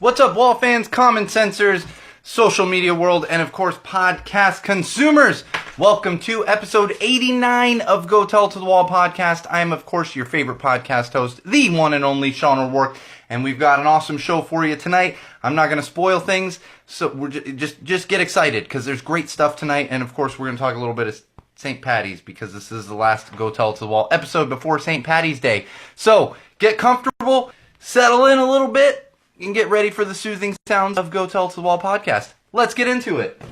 What's up, Wall fans, common sensors, social media world, and of course, podcast consumers? Welcome to episode 89 of Go Tell to the Wall podcast. I am, of course, your favorite podcast host, the one and only Sean O'Rourke, and we've got an awesome show for you tonight. I'm not going to spoil things, so we're just get excited because there's great stuff tonight, and of course, we're going to talk a little bit of St. Patty's because this is the last Go Tell to the Wall episode before St. Patty's Day. So get comfortable, settle in a little bit, and get ready for the soothing sounds of Go Tell to the Wall podcast. Let's get into it.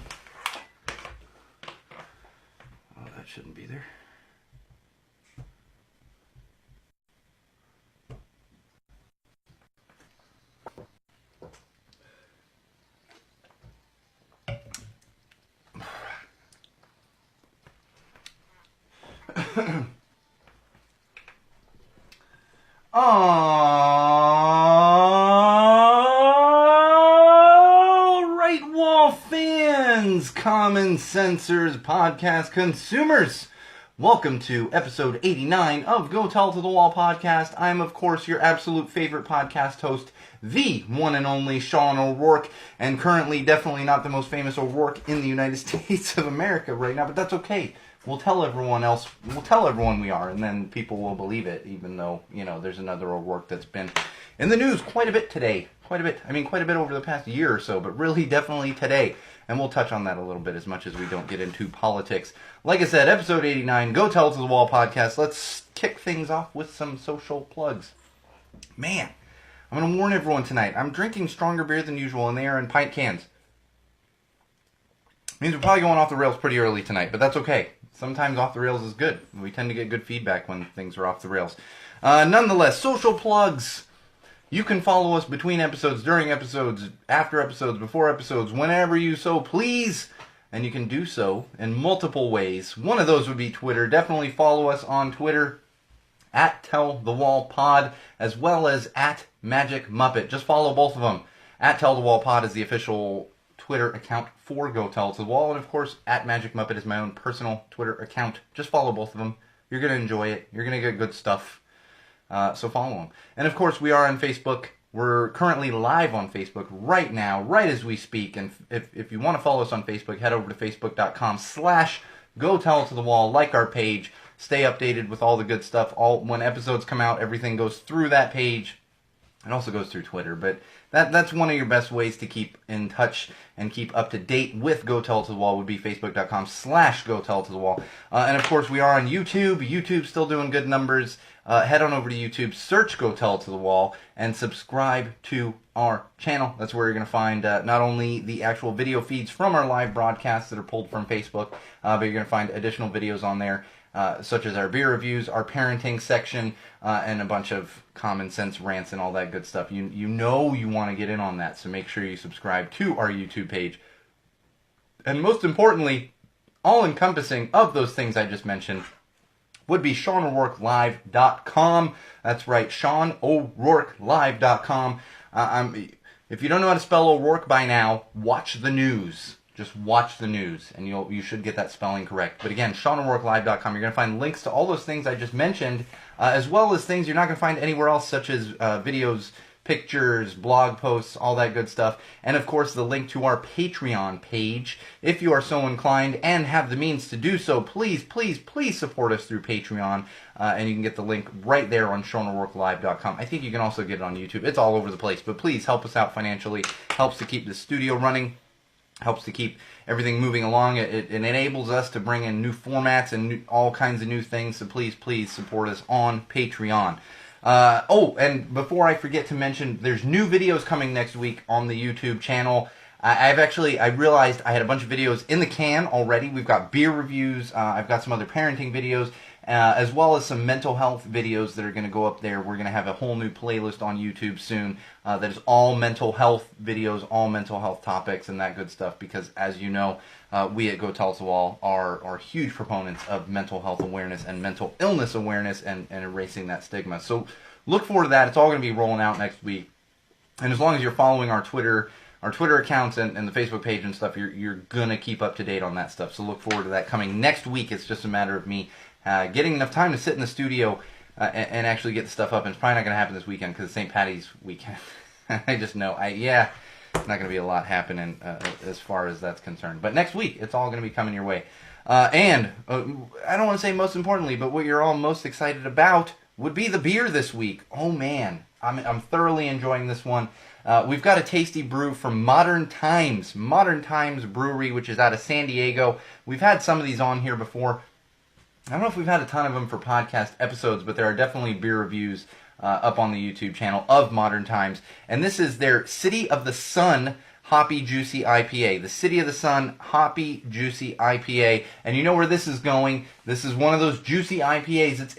Oh, that shouldn't be there. All right, Wall fans, common sensors, podcast consumers. Welcome to episode 89 of Go Tell to the Wall podcast. I am, of course, your absolute favorite podcast host, the one and only Sean O'Rourke, and currently definitely not the most famous O'Rourke in the United States of America right now, but that's okay. We'll tell everyone we are, and then people will believe it, even though, you know, there's another O'Rourke that's been in the news quite a bit today. Quite a bit over the past year or so, but really definitely today. And we'll touch on that a little bit as much as we don't get into politics. Like I said, episode 89, Go Tell to the Wall podcast. Let's kick things off with some social plugs. Man, I'm going to warn everyone tonight. I'm drinking stronger beer than usual, and they are in pint cans. Means we're probably going off the rails pretty early tonight, but that's okay. Sometimes off the rails is good. We tend to get good feedback when things are off the rails. Nonetheless, social plugs. You can follow us between episodes, during episodes, after episodes, before episodes, whenever you so please. And you can do so in multiple ways. One of those would be Twitter. Definitely follow us on Twitter at TellTheWallPod, as well as at Magic Muppet. Just follow both of them. At TellTheWallPod is the official Twitter account for Go Tell to the Wall, and of course, at Magic Muppet is my own personal Twitter account. Just follow both of them. You're going to enjoy it. You're going to get good stuff. So follow them. And of course, we are on Facebook. We're currently live on Facebook right now, right as we speak. And if you want to follow us on Facebook, head over to facebook.com/Go Tell to the Wall. Like our page. Stay updated with all the good stuff. When episodes come out, everything goes through that page. It also goes through Twitter, but that's one of your best ways to keep in touch and keep up to date with Go Tell to the Wall would be facebook.com/Go Tell to the Wall. And of course, we are on YouTube. YouTube's still doing good numbers. Head on over to YouTube, search Go Tell to the Wall, and subscribe to our channel. That's where you're going to find not only the actual video feeds from our live broadcasts that are pulled from Facebook, but you're going to find additional videos on there. Such as our beer reviews, our parenting section, and a bunch of common sense rants and all that good stuff. You know you want to get in on that, so make sure you subscribe to our YouTube page. And most importantly, all-encompassing of those things I just mentioned would be SeanO'RourkeLive.com. That's right, SeanO'RourkeLive.com. If you don't know how to spell O'Rourke by now, watch the news. Just watch the news, and you should get that spelling correct. But again, SeanO'RourkeLive.com. You're going to find links to all those things I just mentioned, as well as things you're not going to find anywhere else, such as videos, pictures, blog posts, all that good stuff. And of course, the link to our Patreon page. If you are so inclined and have the means to do so, please, please, please support us through Patreon. And you can get the link right there on SeanO'RourkeLive.com. I think you can also get it on YouTube. It's all over the place. But please help us out financially. Helps to keep the studio running. Helps to keep everything moving along. It enables us to bring in new formats and all kinds of new things. So please, please support us on Patreon. And before I forget to mention, there's new videos coming next week on the YouTube channel. I realized I had a bunch of videos in the can already. We've got beer reviews. I've got some other parenting videos. As well as some mental health videos that are going to go up there. We're going to have a whole new playlist on YouTube soon that is all mental health videos, all mental health topics, and that good stuff. Because, as you know, we at Go Tell to the Wall are huge proponents of mental health awareness and mental illness awareness and erasing that stigma. So look forward to that. It's all going to be rolling out next week. And as long as you're following our Twitter accounts and the Facebook page and stuff, you're going to keep up to date on that stuff. So look forward to that coming next week. It's just a matter of me getting enough time to sit in the studio and actually get the stuff up. And it's probably not going to happen this weekend because it's St. Patty's weekend. I just know. Yeah, it's not going to be a lot happening as far as that's concerned. But next week, it's all going to be coming your way. And I don't want to say most importantly, but what you're all most excited about would be the beer this week. Oh man, I'm thoroughly enjoying this one. We've got a tasty brew from Modern Times Brewery, which is out of San Diego. We've had some of these on here before. I don't know if we've had a ton of them for podcast episodes, but there are definitely beer reviews up on the YouTube channel of Modern Times. And this is their City of the Sun Hoppy Juicy IPA. The City of the Sun Hoppy Juicy IPA. And you know where this is going. This is one of those juicy IPAs.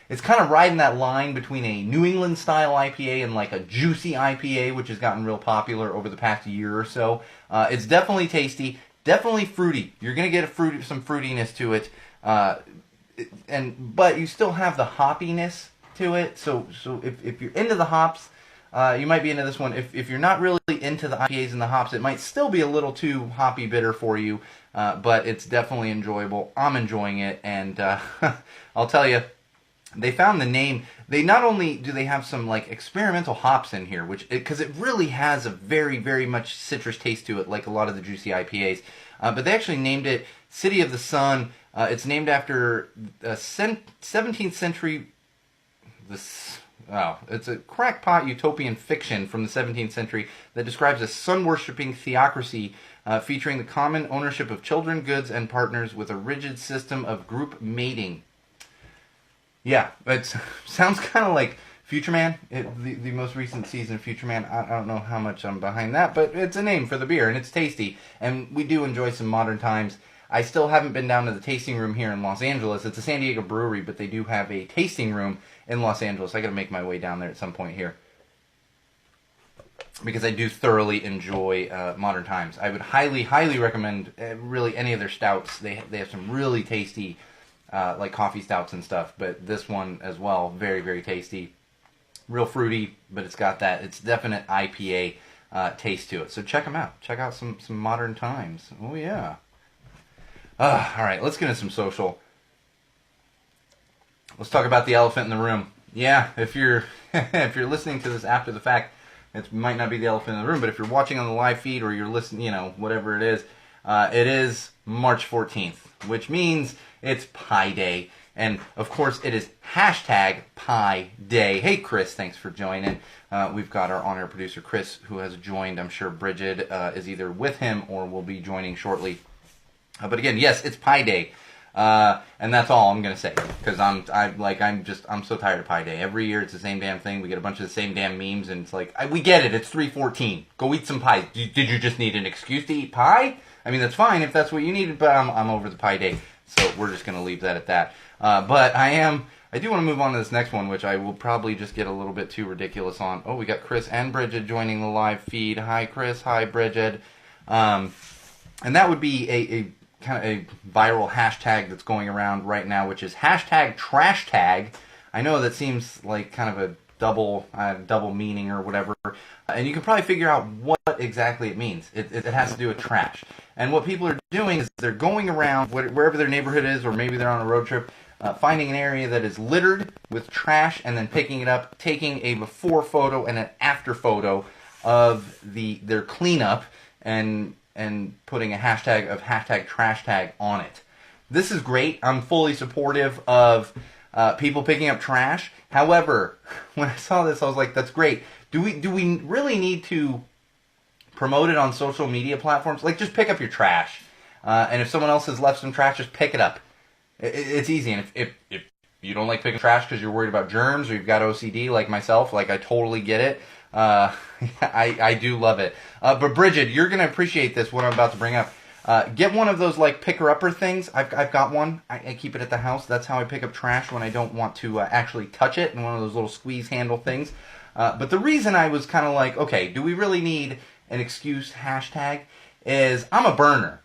It's kind of riding that line between a New England style IPA and like a juicy IPA, which has gotten real popular over the past year or so. It's definitely tasty, definitely fruity. You're going to get some fruitiness to it. But you still have the hoppiness to it. So if you're into the hops, you might be into this one. If you're not really into the IPAs and the hops, it might still be a little too hoppy bitter for you. But it's definitely enjoyable. I'm enjoying it, and I'll tell you, they found the name. They not only do they have some like experimental hops in here, because it really has a very, very much citrus taste to it, like a lot of the juicy IPAs. But they actually named it City of the Sun. It's named after a 17th century. It's a crackpot utopian fiction from the 17th century that describes a sun-worshipping theocracy featuring the common ownership of children, goods, and partners with a rigid system of group mating. Yeah, it sounds kind of like Future Man, the most recent season of Future Man. I don't know how much I'm behind that, but it's a name for the beer, and it's tasty. And we do enjoy some Modern Times. I still haven't been down to the tasting room here in Los Angeles. It's a San Diego brewery, but they do have a tasting room in Los Angeles. I got to make my way down there at some point here, because I do thoroughly enjoy Modern Times. I would highly, highly recommend really any of their stouts. They have some really tasty like coffee stouts and stuff, but this one as well, very, very tasty. Real fruity, but it's got it's definite IPA taste to it. So check them out. Check out some Modern Times. Oh yeah. All right, let's get into some social. Let's talk about the elephant in the room. Yeah, if you're if you're listening to this after the fact, it might not be the elephant in the room, but if you're watching on the live feed or you're listening, whatever it is March 14th, which means it's Pi Day. And, of course, it is hashtag Pi Day. Hey, Chris, thanks for joining. We've got our on-air producer, Chris, who has joined. I'm sure Bridget is either with him or will be joining shortly. But again, yes, it's Pi Day. And that's all I'm going to say. Because I'm so tired of Pi Day. Every year it's the same damn thing. We get a bunch of the same damn memes. And it's like, we get it. It's 3/14. Go eat some pie. Did you just need an excuse to eat pie? I mean, that's fine if that's what you needed. But I'm over the Pi Day. So we're just going to leave that at that. But I do want to move on to this next one, which I will probably just get a little bit too ridiculous on. Oh, we got Chris and Bridget joining the live feed. Hi, Chris. Hi, Bridget. And that would be a kind of a viral hashtag that's going around right now, which is hashtag trash tag. I know that seems like kind of a double meaning or whatever, and you can probably figure out what exactly it means. It has to do with trash. And what people are doing is they're going around wherever their neighborhood is, or maybe they're on a road trip, finding an area that is littered with trash and then picking it up, taking a before photo and an after photo of their cleanup and putting a hashtag of hashtag trash tag on it. This is great. I'm fully supportive of people picking up trash. However, when I saw this, I was like, that's great. Do we really need to promote it on social media platforms? Like, just pick up your trash. And if someone else has left some trash, just pick it up. It's easy. And if you don't like picking trash because you're worried about germs or you've got OCD like myself, like I totally get it. I do love it. But Bridget, you're going to appreciate this, what I'm about to bring up. Get one of those like picker-upper things. I've got one. I keep it at the house. That's how I pick up trash when I don't want to actually touch it, and one of those little squeeze handle things. But the reason I was kind of like, okay, do we really need an excuse hashtag, is I'm a burner.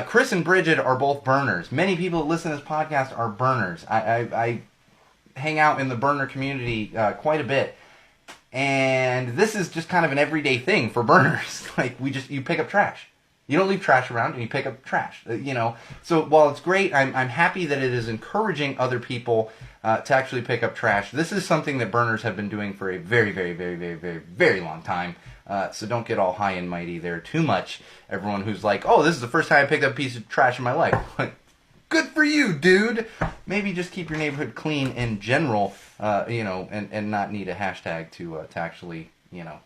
Chris and Bridget are both burners. Many people that listen to this podcast are burners. I hang out in the burner community quite a bit. And this is just kind of an everyday thing for burners. Like, you pick up trash. You don't leave trash around, and you pick up trash. You know, so while it's great, I'm happy that it is encouraging other people to actually pick up trash. This is something that burners have been doing for a very, very, very, very, very, very long time. So don't get all high and mighty there too much. Everyone who's like, oh, this is the first time I picked up a piece of trash in my life. Good for you, dude. Maybe just keep your neighborhood clean in general, you know, and not need a hashtag to actually, you know,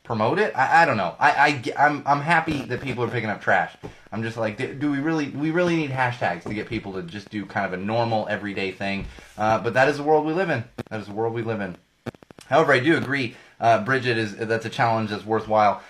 promote it. I don't know. I'm happy that people are picking up trash. I'm just like, do we really need hashtags to get people to just do kind of a normal everyday thing? But that is the world we live in. That is the world we live in. However, I do agree, Bridget, that's a challenge that's worthwhile.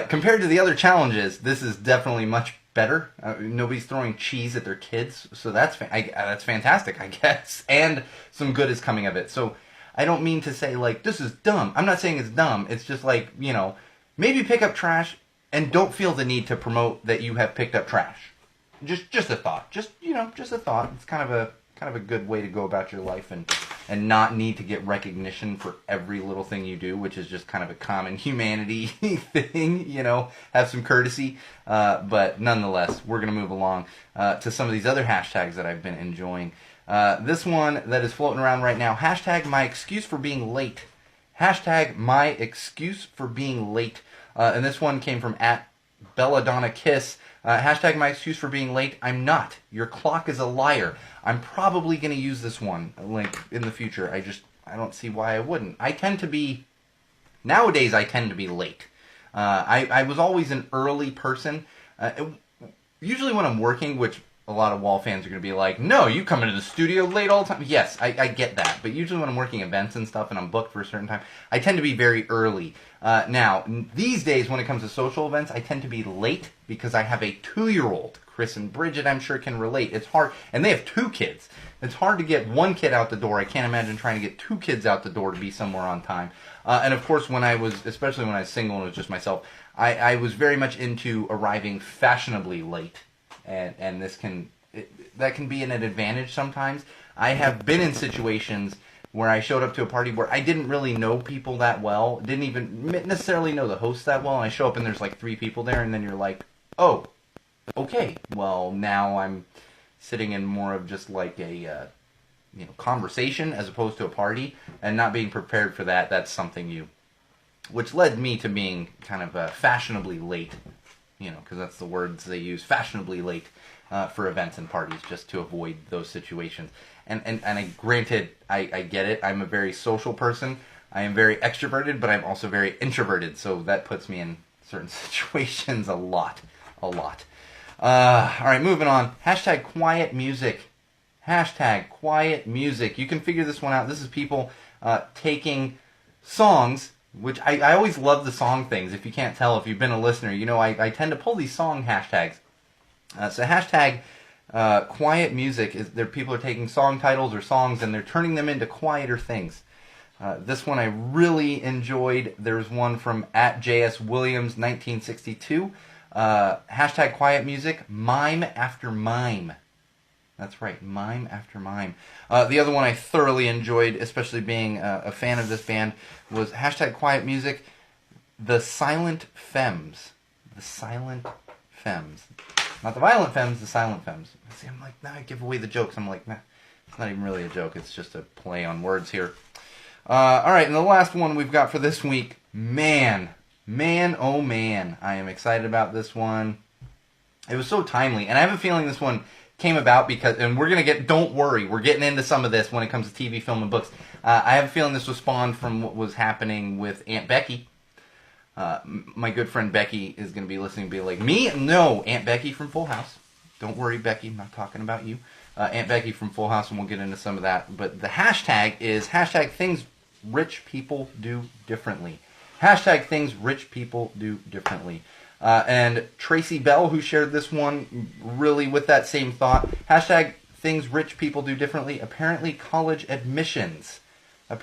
Compared to the other challenges, this is definitely much better. Nobody's throwing cheese at their kids, so that's fantastic, I guess. And some good is coming of it. So I don't mean to say, like, this is dumb. I'm not saying it's dumb. It's just like, you know, maybe pick up trash and don't feel the need to promote that you have picked up trash. Just a thought. Just, you know, just a thought. It's kind of a good way to go about your life and not need to get recognition for every little thing you do, which is just kind of a common humanity thing, you know, have some courtesy. But nonetheless, we're going to move along to some of these other hashtags that I've been enjoying. This one that is floating around right now, hashtag my excuse for being late. Hashtag my excuse for being late. And this one came from @BelladonnaKiss. Hashtag my excuse for being late. I'm not. Your clock is a liar. I'm probably going to use this one like in the future. I don't see why I wouldn't. Nowadays I tend to be late. I was always an early person. Usually when I'm working, which a lot of Wall fans are going to be like, no, you come into the studio late all the time. Yes, I get that. But usually when I'm working events and stuff and I'm booked for a certain time, I tend to be very early. Now, these days when it comes to social events, I tend to be late because I have a 2-year-old. Chris and Bridget, I'm sure, can relate. It's hard. And they have 2 kids. It's hard to get one kid out the door. I can't imagine trying to get 2 kids out the door to be somewhere on time. And of course, especially when I was single and it was just myself, I was very much into arriving fashionably late. And that can be an advantage sometimes. I have been in situations where I showed up to a party where I didn't really know people that well, didn't even necessarily know the host that well, and I show up and there's like 3 people there, and then you're like, oh, okay, well now I'm sitting in more of just like a conversation as opposed to a party, and not being prepared for that. That's something which led me to being kind of fashionably late. You know, because that's the words they use, fashionably late for events and parties, just to avoid those situations. And granted, I get it. I'm a very social person. I am very extroverted, but I'm also very introverted. So that puts me in certain situations a lot. All right, moving on. Hashtag quiet music. Hashtag quiet music. You can figure this one out. This is people taking songs, which I always love the song things. If you can't tell, if you've been a listener, you know I tend to pull these song hashtags. So hashtag quiet music is there. People are taking song titles or songs and they're turning them into quieter things. This one I really enjoyed. There's one from @JSWilliams 1962. Hashtag quiet music, mime after mime. That's right, mime after mime. The other one I thoroughly enjoyed, especially being a fan of this band, was hashtag quiet music, The Silent Femmes. The Silent Femmes. Not the Violent Femmes, the Silent Femmes. See, I'm like, now I give away the jokes. I'm like, nah, it's not even really a joke. It's just a play on words here. All right, and the last one we've got for this week, man, oh man. I am excited about this one. It was so timely, and I have a feeling this one came about because, and we're going to don't worry, we're getting into some of this when it comes to TV, film, and books. I have a feeling this was spawned from what was happening with Aunt Becky. My good friend Becky is going to be listening and be like, me? No, Aunt Becky from Full House. Don't worry, Becky, I'm not talking about you. Aunt Becky from Full House, and we'll get into some of that. But the hashtag is hashtag things rich people do differently. Hashtag things rich people do differently. And Tracy Bell, who shared this one, really with that same thought. Hashtag things rich people do differently. Apparently college admissions. And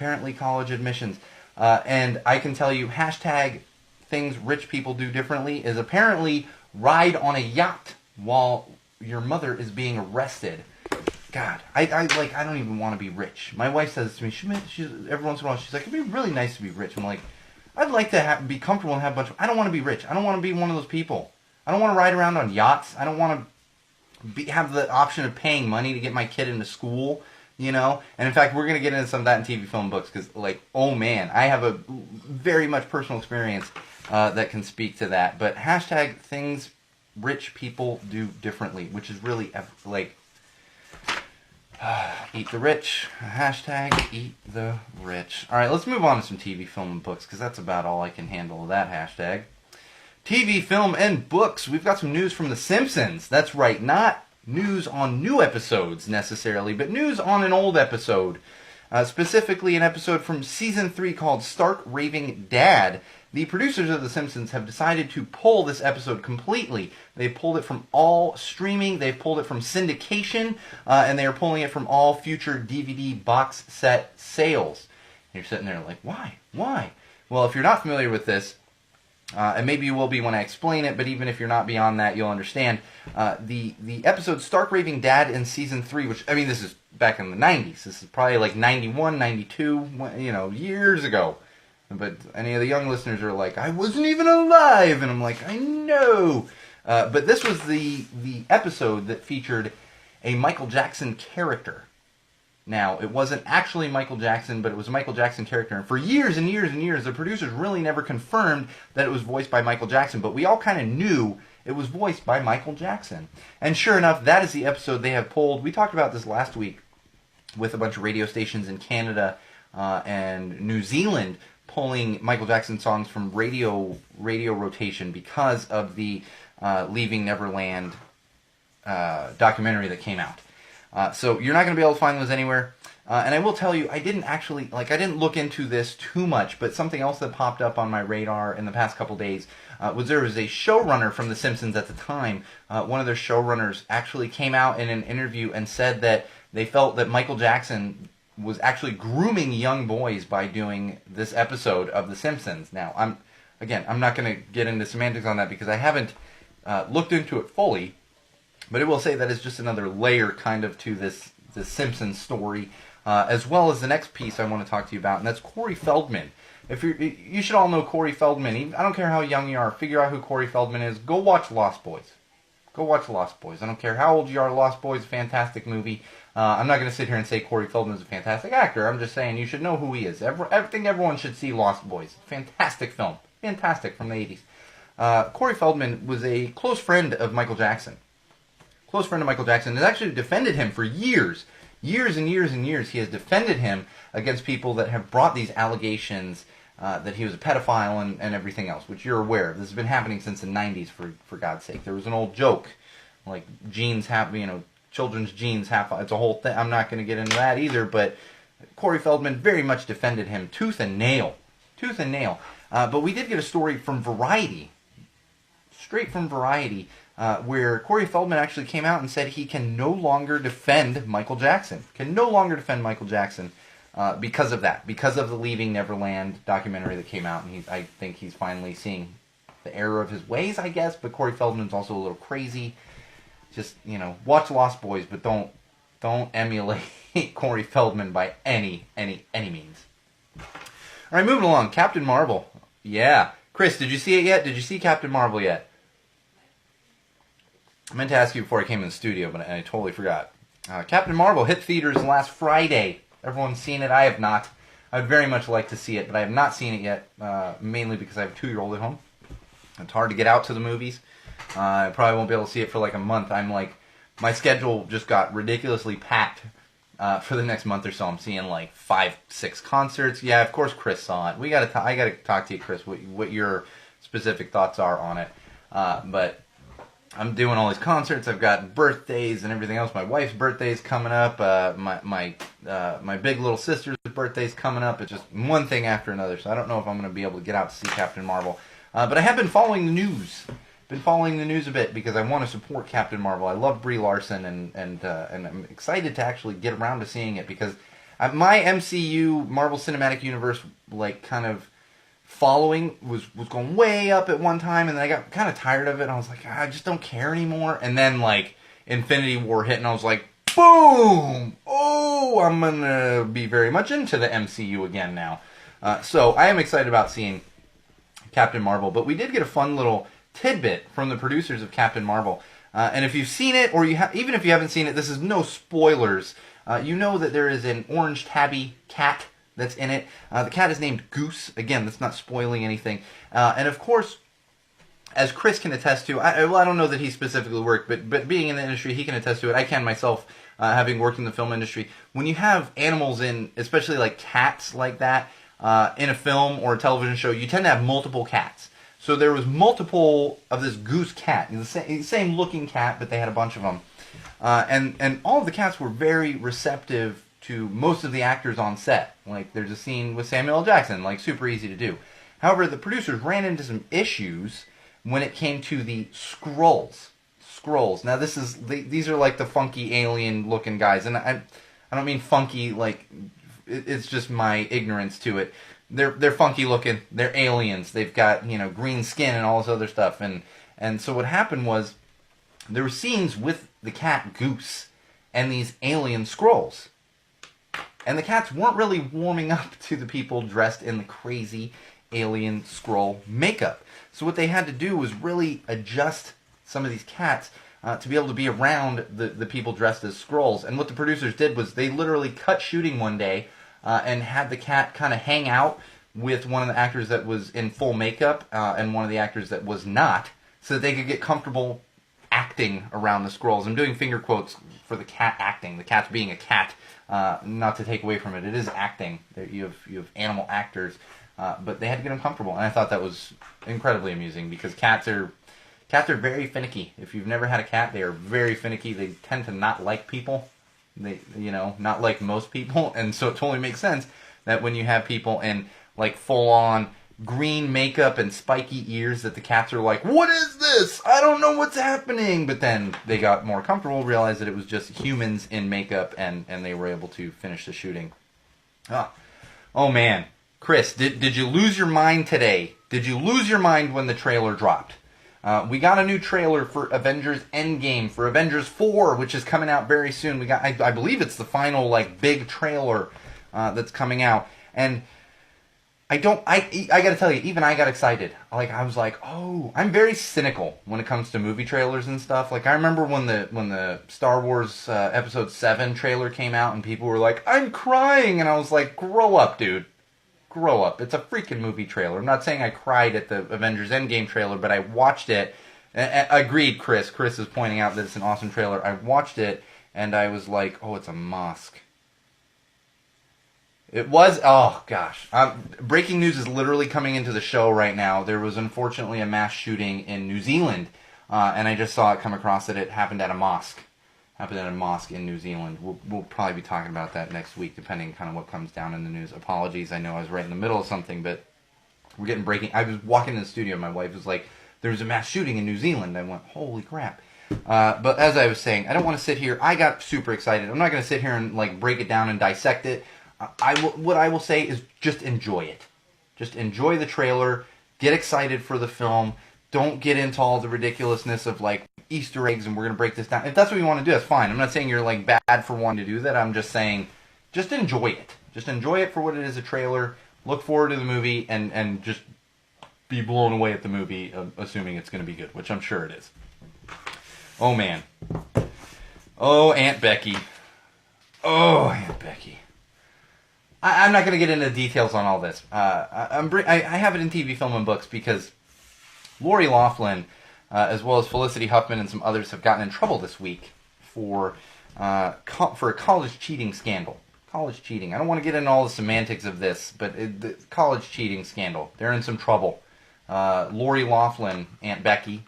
I can tell you, hashtag things rich people do differently is apparently ride on a yacht while your mother is being arrested. God, I don't even want to be rich. My wife says to me, she's every once in a while, she's like, it'd be really nice to be rich. I'm like, I'd like to be comfortable and have a bunch of... I don't want to be rich. I don't want to be one of those people. I don't want to ride around on yachts. I don't want to have the option of paying money to get my kid into school, you know? And in fact, we're going to get into some of that in TV, film, books, because, like, oh man, I have a very much personal experience that can speak to that. But hashtag things rich people do differently, which is really, like, eat the rich. Hashtag eat the rich. All right, let's move on to some TV, film, and books, because that's about all I can handle with that hashtag. TV, film, and books. We've got some news from The Simpsons. That's right, not news on new episodes necessarily, but news on an old episode. Specifically, an episode from Season 3 called Stark Raving Dad. The producers of The Simpsons have decided to pull this episode completely. They've pulled it from all streaming, they've pulled it from syndication, and they are pulling it from all future DVD box set sales. And you're sitting there like, why? Why? Well, if you're not familiar with this, and maybe you will be when I explain it, but even if you're not beyond that, you'll understand. The episode Stark Raving Dad in Season 3, which, I mean, this is back in the 90s. This is probably like 91, 92, you know, years ago. But any of the young listeners are like, I wasn't even alive! And I'm like, I know! But this was the episode that featured a Michael Jackson character. Now, it wasn't actually Michael Jackson, but it was a Michael Jackson character. And for years and years and years, the producers really never confirmed that it was voiced by Michael Jackson. But we all kind of knew it was voiced by Michael Jackson. And sure enough, that is the episode they have pulled. We talked about this last week with a bunch of radio stations in Canada and New Zealand pulling Michael Jackson songs from radio rotation because of the Leaving Neverland documentary that came out. So you're not going to be able to find those anywhere. And I will tell you, I didn't look into this too much, but something else that popped up on my radar in the past couple days was there was a showrunner from The Simpsons at the time. One of their showrunners actually came out in an interview and said that they felt that Michael Jackson was actually grooming young boys by doing this episode of The Simpsons. Now, I'm not going to get into semantics on that because I haven't looked into it fully. But I will say that is just another layer kind of to this Simpsons story, as well as the next piece I want to talk to you about, and that's Corey Feldman. You should all know Corey Feldman. I don't care how young you are. Figure out who Corey Feldman is. Go watch Lost Boys. Go watch Lost Boys. I don't care how old you are. Lost Boys is a fantastic movie. I'm not going to sit here and say Corey Feldman is a fantastic actor. I'm just saying you should know who he is. I think everyone should see Lost Boys. Fantastic film. Fantastic, from the 80s. Corey Feldman was a close friend of Michael Jackson. Close friend of Michael Jackson, has actually defended him for years. Years and years and years. He has defended him against people that have brought these allegations that he was a pedophile and everything else, which you're aware of. This has been happening since the 90s, for God's sake. There was an old joke, like genes have, children's genes have, it's a whole thing. I'm not going to get into that either, but Corey Feldman very much defended him tooth and nail. Tooth and nail. But we did get a story from Variety, straight from Variety, where Corey Feldman actually came out and said he can no longer defend Michael Jackson. Because of that. Because of the Leaving Neverland documentary that came out. And I think he's finally seeing the error of his ways, I guess. But Corey Feldman's also a little crazy. Just, watch Lost Boys, but don't emulate Corey Feldman by any means. All right, moving along. Captain Marvel. Yeah. Chris, did you see it yet? Did you see Captain Marvel yet? I meant to ask you before I came in the studio, but I totally forgot. Captain Marvel hit theaters last Friday. Everyone's seen it. I have not. I'd very much like to see it, but I have not seen it yet, mainly because I have a 2-year-old at home. It's hard to get out to the movies. I probably won't be able to see it for like a month. My schedule just got ridiculously packed for the next month or so. I'm seeing like 5-6 concerts. Yeah, of course Chris saw it. I gotta talk to you, Chris, what your specific thoughts are on it. But I'm doing all these concerts. I've got birthdays and everything else. My wife's birthday's coming up. My big little sister's birthday's coming up. It's just one thing after another. So I don't know if I'm going to be able to get out to see Captain Marvel. But I have been following the news. Been following the news a bit because I want to support Captain Marvel. I love Brie Larson and I'm excited to actually get around to seeing it because my MCU Marvel Cinematic Universe kind of following was going way up at one time, and then I got kind of tired of it, and I was like, I just don't care anymore. And then, Infinity War hit, and I was like, boom! Oh, I'm going to be very much into the MCU again now. So I am excited about seeing Captain Marvel, but we did get a fun little tidbit from the producers of Captain Marvel. And if you've seen it, or even if you haven't seen it, this is no spoilers. You know that there is an orange tabby cat that's in it. The cat is named Goose. Again, that's not spoiling anything. And of course, as Chris can attest to, I don't know that he specifically worked, but being in the industry, he can attest to it. I can myself, having worked in the film industry. When you have animals in, especially like cats like that, in a film or a television show, you tend to have multiple cats. So there was multiple of this Goose cat, the same looking cat, but they had a bunch of them. And all of the cats were very receptive to most of the actors on set. Like, there's a scene with Samuel L. Jackson, like, super easy to do. However, the producers ran into some issues when it came to the Skrulls. Skrulls. Now, these are like the funky alien-looking guys, and I don't mean funky like it's just my ignorance to it. They're funky looking. They're aliens. They've got, green skin and all this other stuff. And so what happened was there were scenes with the cat Goose and these alien Skrulls. And the cats weren't really warming up to the people dressed in the crazy alien Skrull makeup. So what they had to do was really adjust some of these cats to be able to be around the people dressed as Skrulls. And what the producers did was they literally cut shooting one day and had the cat kind of hang out with one of the actors that was in full makeup and one of the actors that was not, so that they could get comfortable acting around the Skrulls. I'm doing finger quotes for the cat acting. The cat's being a cat, not to take away from it. It is acting. You have animal actors, but they had to get them comfortable, and I thought that was incredibly amusing because cats are very finicky. If you've never had a cat, they are very finicky. They tend to not like people. They, not like most people, and so it totally makes sense that when you have people in like full-on green makeup and spiky ears, that the cats are like, "What is this? I don't know what's happening." But then they got more comfortable, realized that it was just humans in makeup, and they were able to finish the shooting. Oh man, Chris, did you lose your mind today? Did you lose your mind when the trailer dropped? We got a new trailer for Avengers Endgame, for Avengers 4, which is coming out very soon. We got, I believe it's the final, big trailer that's coming out. And I gotta tell you, even I got excited. I was like, oh, I'm very cynical when it comes to movie trailers and stuff. I remember when the Star Wars Episode 7 trailer came out and people were like, I'm crying! And I was like, grow up, dude. Grow up. It's a freaking movie trailer. I'm not saying I cried at the Avengers Endgame trailer, but I watched it. Agreed, Chris. Chris is pointing out that it's an awesome trailer. I watched it, and I was like, oh, it's a mosque. It was, oh gosh. Breaking news is literally coming into the show right now. There was unfortunately a mass shooting in New Zealand, and I just saw it come across that it happened at a mosque. Happened at a mosque in New Zealand. We'll probably be talking about that next week, depending kind of what comes down in the news. Apologies, I know I was right in the middle of something, but we're getting breaking. I was walking in the studio, my wife was like, there was a mass shooting in New Zealand. I went, holy crap. But as I was saying, I don't want to sit here. I got super excited. I'm not going to sit here and break it down and dissect it. What I will say is just enjoy it. Just enjoy the trailer. Get excited for the film. Don't get into all the ridiculousness of Easter eggs and we're going to break this down. If that's what you want to do, that's fine. I'm not saying you're bad for wanting to do that. I'm just saying just enjoy it. Just enjoy it for what it is, a trailer. Look forward to the movie and just be blown away at the movie, assuming it's going to be good, which I'm sure it is. Oh, man. Oh, Aunt Becky. Oh, Aunt Becky. I'm not going to get into details on all this. I have it in TV, film, and books because Lori Loughlin, as well as Felicity Huffman and some others, have gotten in trouble this week for a college cheating scandal. College cheating. I don't want to get into all the semantics of this, but the college cheating scandal. They're in some trouble. Lori Loughlin, Aunt Becky,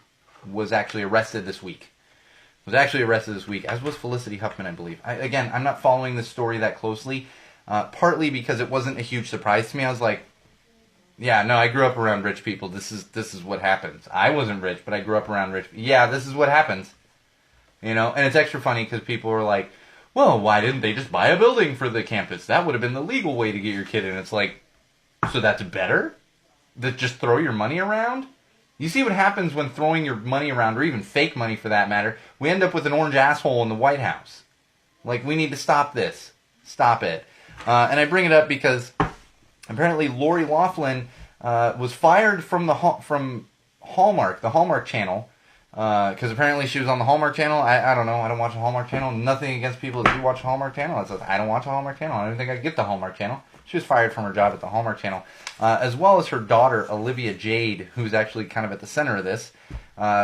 was actually arrested this week. As was Felicity Huffman, I believe. Again, I'm not following this story that closely, partly because it wasn't a huge surprise to me. I was like, yeah, no, I grew up around rich people. This is what happens. I wasn't rich, but I grew up around rich people. Yeah, this is what happens. And it's extra funny because people were like, well, why didn't they just buy a building for the campus? That would have been the legal way to get your kid in. It's like, so that's better? That just throw your money around? You see what happens when throwing your money around, or even fake money for that matter, we end up with an orange asshole in the White House. We need to stop this. Stop it. And I bring it up because apparently Lori Loughlin was fired from Hallmark, the Hallmark Channel, because apparently she was on the Hallmark Channel. I don't know. I don't watch the Hallmark Channel. Nothing against people that do watch the Hallmark Channel. I don't watch the Hallmark Channel. I don't think I get the Hallmark Channel. She was fired from her job at the Hallmark Channel, as well as her daughter, Olivia Jade, who's actually kind of at the center of this.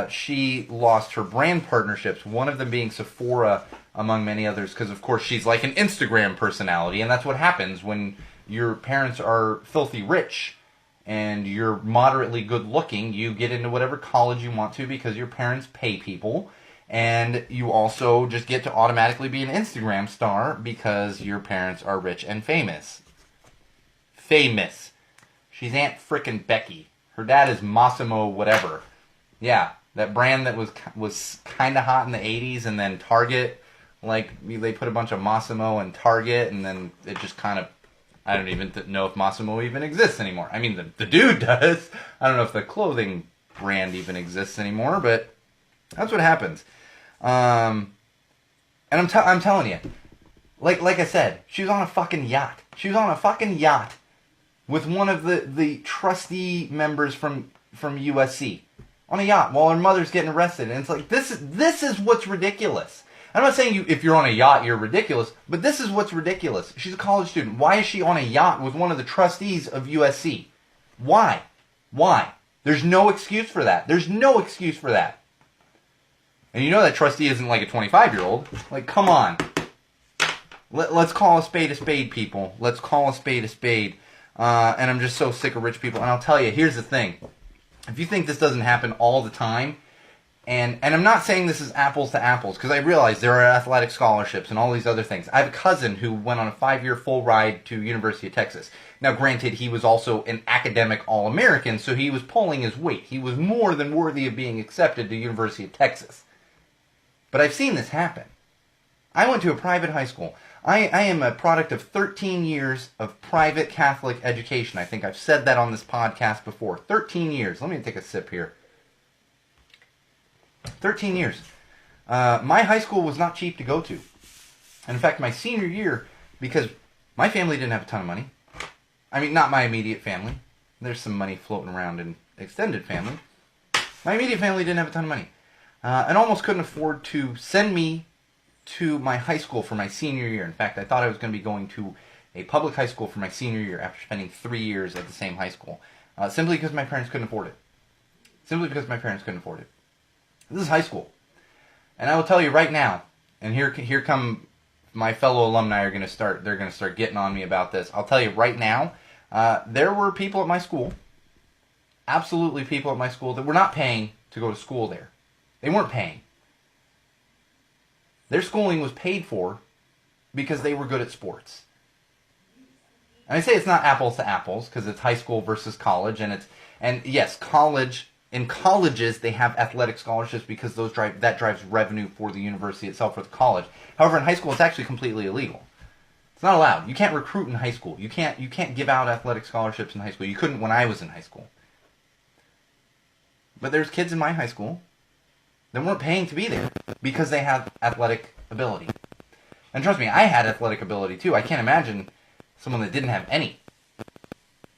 She lost her brand partnerships, one of them being Sephora, among many others, because, of course, she's like an Instagram personality, and that's what happens when your parents are filthy rich and you're moderately good looking. You get into whatever college you want to because your parents pay people, and you also just get to automatically be an Instagram star because your parents are rich and famous. Famous. She's Aunt Frickin' Becky. Her dad is Massimo whatever. Yeah, that brand that was kind of hot in the 80s, and then Target, like, they put a bunch of Massimo in Target, and then it just kind of, I don't even know if Massimo even exists anymore. I mean, the dude does. I don't know if the clothing brand even exists anymore, but that's what happens. And I'm telling you, like I said, she was on a fucking yacht. She was on a fucking yacht with one of the trustee members from USC. On a yacht while her mother's getting arrested. And it's like, this is what's ridiculous. I'm not saying if you're on a yacht, you're ridiculous, but this is what's ridiculous. She's a college student. Why is she on a yacht with one of the trustees of USC? Why? Why? There's no excuse for that. There's no excuse for that. And you know that trustee isn't like a 25-year-old. Like, come on. Let's call a spade, people. Let's call a spade. And I'm just so sick of rich people. And I'll tell you, here's the thing. If you think this doesn't happen all the time, and I'm not saying this is apples to apples, because I realize there are athletic scholarships and all these other things. I have a cousin who went on a 5-year full ride to University of Texas. Now, granted, he was also an academic All-American, so he was pulling his weight. He was more than worthy of being accepted to University of Texas. But I've seen this happen. I went to a private high school. I am a product of 13 years of private Catholic education. I think I've said that on this podcast before. 13 years. Let me take a sip here. 13 years. My high school was not cheap to go to. And in fact, my senior year, because my family didn't have a ton of money. I mean, not my immediate family. There's some money floating around in extended family. My immediate family didn't have a ton of money. And almost couldn't afford to send me to my high school for my senior year. In fact, I thought I was going to be going to a public high school for my senior year after spending 3 years at the same high school. Simply because my parents couldn't afford it. Simply because my parents couldn't afford it. This is high school. And I will tell you right now, and here come my fellow alumni they're going to start getting on me about this. I'll tell you right now, there were people at my school, absolutely people at my school, that were not paying to go to school there. They weren't paying. Their schooling was paid for because they were good at sports. And I say it's not apples to apples because it's high school versus college, and yes, college. In colleges, they have athletic scholarships because that drives revenue for the university itself or the college. However, in high school, it's actually completely illegal. It's not allowed. You can't recruit in high school. You can't give out athletic scholarships in high school. You couldn't when I was in high school. But there's kids in my high school that weren't paying to be there because they have athletic ability. And trust me, I had athletic ability too. I can't imagine someone that didn't have any.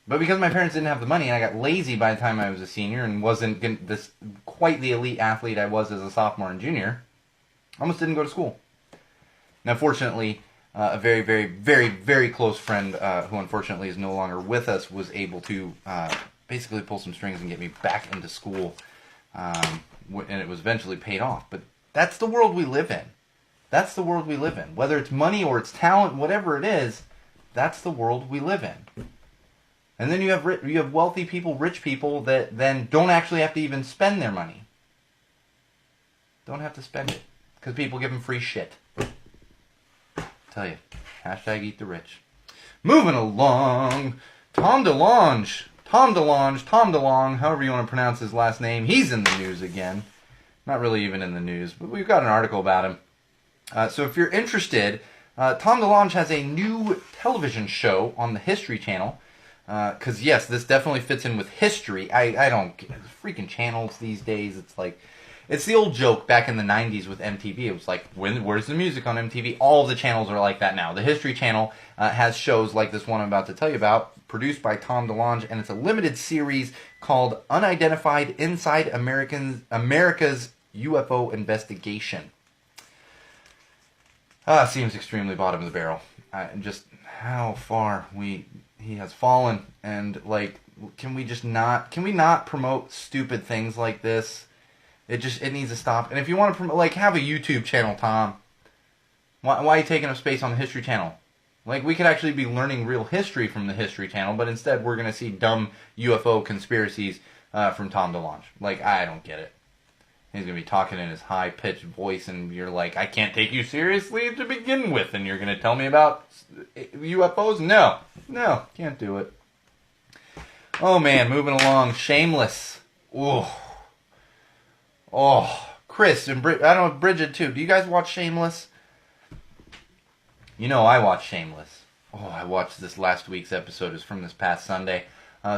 But because my parents didn't have the money, and I got lazy by the time I was a senior and wasn't quite the elite athlete I was as a sophomore and junior, I almost didn't go to school. Now, fortunately, a very, very, very, very close friend who unfortunately is no longer with us was able to basically pull some strings and get me back into school, and it was eventually paid off. But that's the world we live in. That's the world we live in. Whether it's money or it's talent, whatever it is, that's the world we live in. And then you have wealthy people, rich people that then don't actually have to even spend their money. Don't have to spend it because people give them free shit. Tell you, hashtag eat the rich. Moving along, Tom DeLonge, however you want to pronounce his last name, he's in the news again. Not really even in the news, but we've got an article about him. So if you're interested, Tom DeLonge has a new television show on the History Channel. Because, yes, this definitely fits in with history. I don't get freaking channels these days. It's like, it's the old joke back in the 90s with MTV. It was like, where's the music on MTV? All of the channels are like that now. The History Channel has shows like this one I'm about to tell you about produced by Tom DeLonge, and it's a limited series called Unidentified Inside America's UFO Investigation. Seems extremely bottom of the barrel. Just how far he has fallen, and like, can we not promote stupid things like this? It needs to stop. And if you want to promote, like, have a YouTube channel, Tom. Why are you taking up space on the History Channel? Like, we could actually be learning real history from the History Channel, but instead we're going to see dumb UFO conspiracies from Tom DeLonge. Like, I don't get it. He's going to be talking in his high-pitched voice, and you're like, I can't take you seriously to begin with, and you're going to tell me about UFOs? No, can't do it. Oh, man, moving along. Shameless. Oh, Chris and I don't know, Bridget, too. Do you guys watch Shameless? You know I watch Shameless. Oh, I watched this last week's episode. It was from this past Sunday.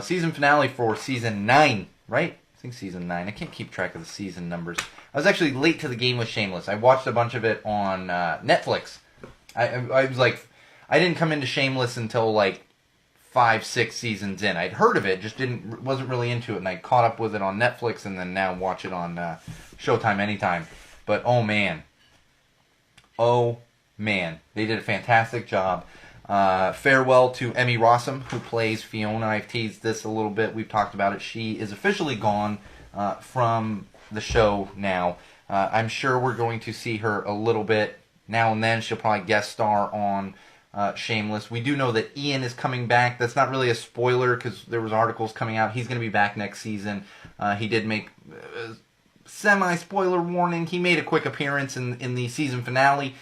Season finale for season 9, right? I think season 9. I can't keep track of the season numbers. I was actually late to the game with Shameless. I watched a bunch of it on Netflix. I was like, I didn't come into Shameless until like 5-6 seasons in. I'd heard of it, just wasn't really into it, and I caught up with it on Netflix, and then now watch it on Showtime Anytime. But oh man, they did a fantastic job. Farewell to Emmy Rossum, who plays Fiona. I've teased this a little bit. We've talked about it. She is officially gone from the show now. I'm sure we're going to see her a little bit now and then. She'll probably guest star on Shameless. We do know that Ian is coming back. That's not really a spoiler because there was articles coming out. He's going to be back next season. He did make semi-spoiler warning. He made a quick appearance in the season finale,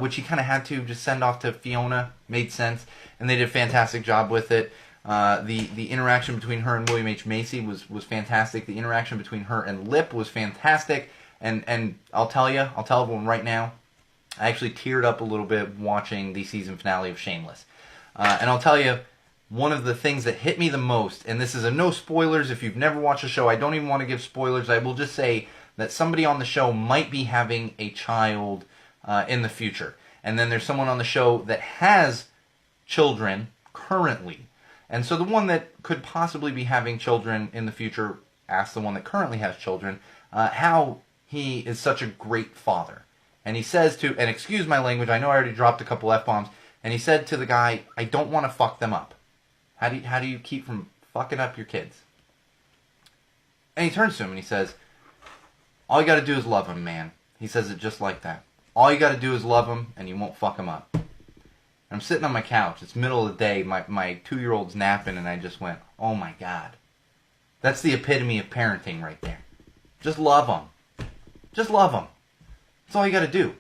which he kind of had to just send off to Fiona. Made sense, and they did a fantastic job with it. The interaction between her and William H. Macy was fantastic. The interaction between her and Lip was fantastic, and I'll tell everyone right now, I actually teared up a little bit watching the season finale of Shameless. And I'll tell you, one of the things that hit me the most, and this is a no spoilers, if you've never watched the show, I don't even want to give spoilers, I will just say that somebody on the show might be having a child in the future. And then there's someone on the show that has children currently. And so the one that could possibly be having children in the future asks the one that currently has children how he is such a great father. And he says and excuse my language, I know I already dropped a couple F-bombs, and he said to the guy, I don't want to fuck them up. How do you keep from fucking up your kids? And he turns to him and he says, all you got to do is love them, man. He says it just like that. All you got to do is love them, and you won't fuck them up. And I'm sitting on my couch. It's middle of the day. My 2-year-old's napping, and I just went, oh my God. That's the epitome of parenting right there. Just love them. Just love them. That's all you got to do.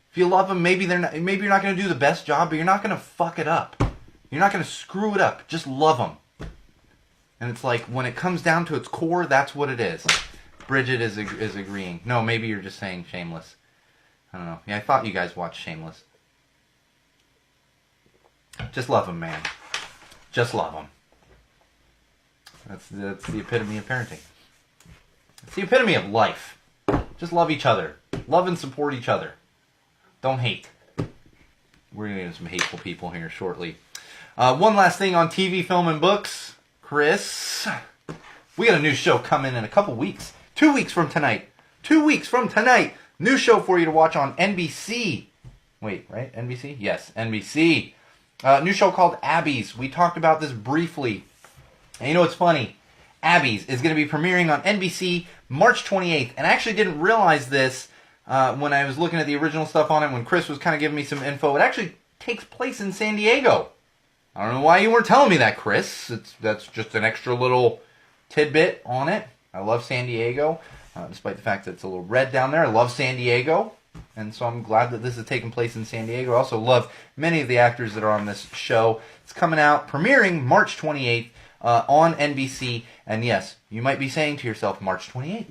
If you love them, maybe you're not going to do the best job, but you're not going to fuck it up. You're not going to screw it up. Just love them. And it's like, when it comes down to its core, that's what it is. Bridget is agreeing. No, maybe you're just saying Shameless. I don't know. Yeah, I thought you guys watched Shameless. Just love them, man. Just love them. That's the epitome of parenting. It's the epitome of life. Just love each other. Love and support each other. Don't hate. We're going to get some hateful people here shortly. One last thing on TV, film, and books. Chris, we got a new show coming in a couple weeks. 2 weeks from tonight. 2 weeks from tonight. New show for you to watch on NBC. Wait, right? NBC? Yes, NBC. New show called Abby's. We talked about this briefly. And you know what's funny? Abby's is going to be premiering on NBC March 28th. And I actually didn't realize this when I was looking at the original stuff on it, when Chris was kind of giving me some info. It actually takes place in San Diego. I don't know why you weren't telling me that, Chris. That's just an extra little tidbit on it. I love San Diego, despite the fact that it's a little red down there. I love San Diego, and so I'm glad that this is taking place in San Diego. I also love many of the actors that are on this show. It's coming out, premiering March 28th on NBC. And yes, you might be saying to yourself, March 28th,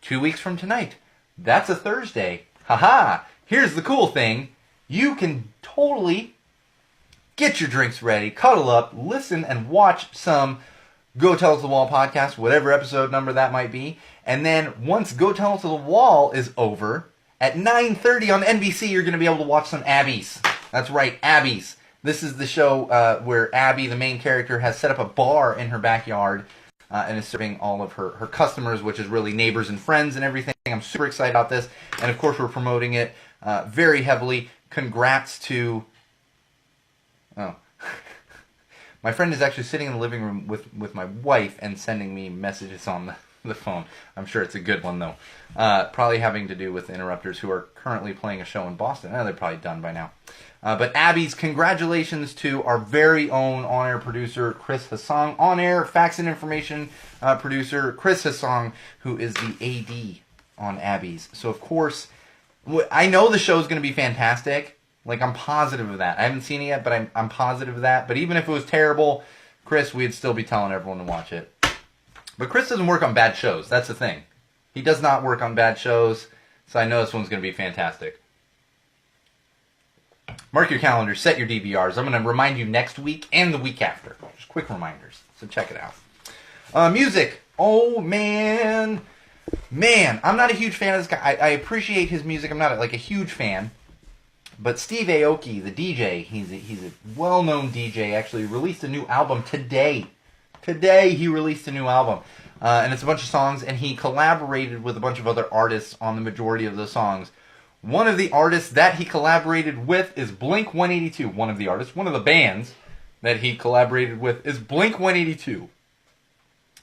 2 weeks from tonight. That's a Thursday. Haha! Here's the cool thing. You can totally get your drinks ready, cuddle up, listen, and watch some Go Tell It to the Wall podcast, whatever episode number that might be. And then once Go Tell It to the Wall is over, at 9:30 on NBC, you're going to be able to watch some Abby's. That's right, Abby's. This is the show where Abby, the main character, has set up a bar in her backyard and is serving all of her customers, which is really neighbors and friends and everything. I'm super excited about this. And of course, we're promoting it very heavily. Congrats to... Oh. My friend is actually sitting in the living room with my wife and sending me messages on the phone. I'm sure it's a good one, though. Probably having to do with interrupters who are currently playing a show in Boston. They're probably done by now. But Abby's congratulations to our very own on-air producer, Chris Hassong. On-air facts and information producer, Chris Hassong, who is the AD on Abby's. So, of course, I know the show's going to be fantastic. Like, I'm positive of that. I haven't seen it yet, but I'm positive of that. But even if it was terrible, Chris, we'd still be telling everyone to watch it. But Chris doesn't work on bad shows. That's the thing. He does not work on bad shows, so I know this one's going to be fantastic. Mark your calendars, set your DVRs. I'm going to remind you next week and the week after. Just quick reminders, so check it out. Music. Oh, man. Man, I'm not a huge fan of this guy. I appreciate his music. I'm not a huge fan. But Steve Aoki, the DJ, he's a well-known DJ, actually released a new album today. Today he released a new album. And it's a bunch of songs, and he collaborated with a bunch of other artists on the majority of the songs. One of the artists that he collaborated with is Blink-182. One of the bands that he collaborated with is Blink-182.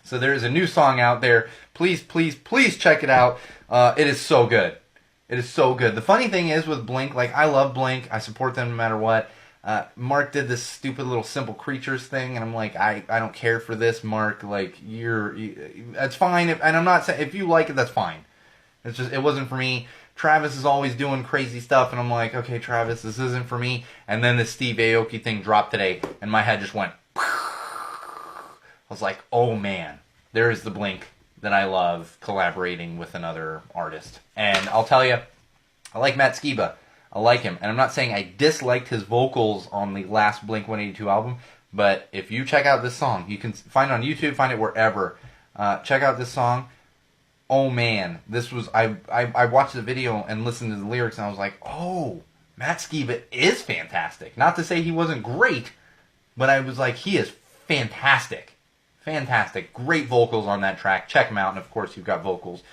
So there is a new song out there. Please, please, please check it out. It is so good. It is so good. The funny thing is with Blink, I love Blink. I support them no matter what. Mark did this stupid little Simple Creatures thing, and I'm like, I don't care for this, Mark. That's fine. And I'm not saying, if you like it, that's fine. It's just, it wasn't for me. Travis is always doing crazy stuff, and I'm like, okay, Travis, this isn't for me. And then the Steve Aoki thing dropped today, and my head just went, I was like, oh man, there is the Blink that I love collaborating with another artist. And I'll tell you, I like Matt Skiba. I like him. And I'm not saying I disliked his vocals on the last Blink-182 album, but if you check out this song, you can find it on YouTube, find it wherever. Check out this song. Oh man, this was, I watched the video and listened to the lyrics, and I was like, oh, Matt Skiba is fantastic. Not to say he wasn't great, but I was like, he is fantastic. Fantastic. Great vocals on that track. Check them out. And, of course, you've got vocals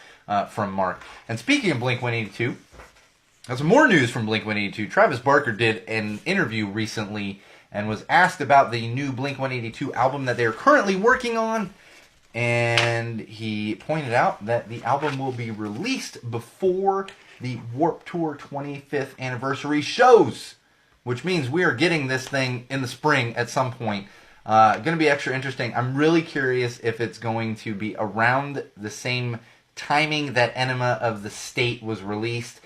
from Mark. And speaking of Blink-182, there's some more news from Blink-182. Travis Barker did an interview recently and was asked about the new Blink-182 album that they're currently working on. And he pointed out that the album will be released before the Warped Tour 25th anniversary shows, which means we are getting this thing in the spring at some point. Going to be extra interesting. I'm really curious if it's going to be around the same timing that Enema of the State was released,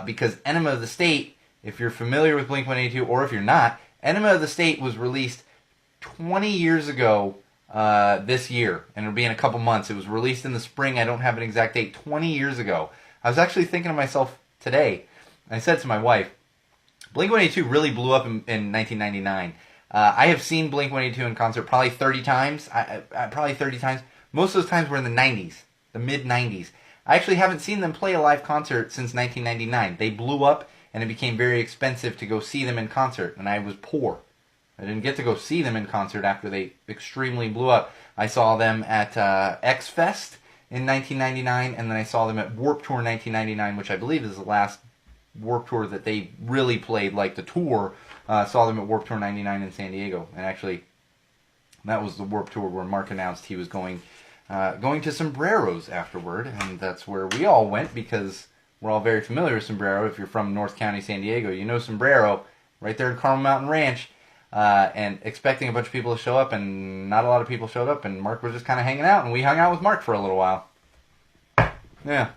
because Enema of the State, if you're familiar with Blink-182 or if you're not, Enema of the State was released 20 years ago this year, and it'll be in a couple months. It was released in the spring. I don't have an exact date. 20 years ago. I was actually thinking to myself today, I said to my wife, Blink-182 really blew up in 1999. I have seen Blink-182 in concert probably 30 times. Probably 30 times. Most of those times were in the 90s, the mid-90s. I actually haven't seen them play a live concert since 1999. They blew up, and it became very expensive to go see them in concert, and I was poor. I didn't get to go see them in concert after they extremely blew up. I saw them at X-Fest in 1999, and then I saw them at Warped Tour 1999, which I believe is the last Warped Tour that they really played, like the tour. Saw them at Warped Tour 99 in San Diego, and actually that was the Warped Tour where Mark announced he was going to Sombreros afterward, and that's where we all went because we're all very familiar with Sombrero. If you're from North County, San Diego, you know Sombrero, right there at Carmel Mountain Ranch, and expecting a bunch of people to show up, and not a lot of people showed up, and Mark was just kind of hanging out, and we hung out with Mark for a little while. Yeah,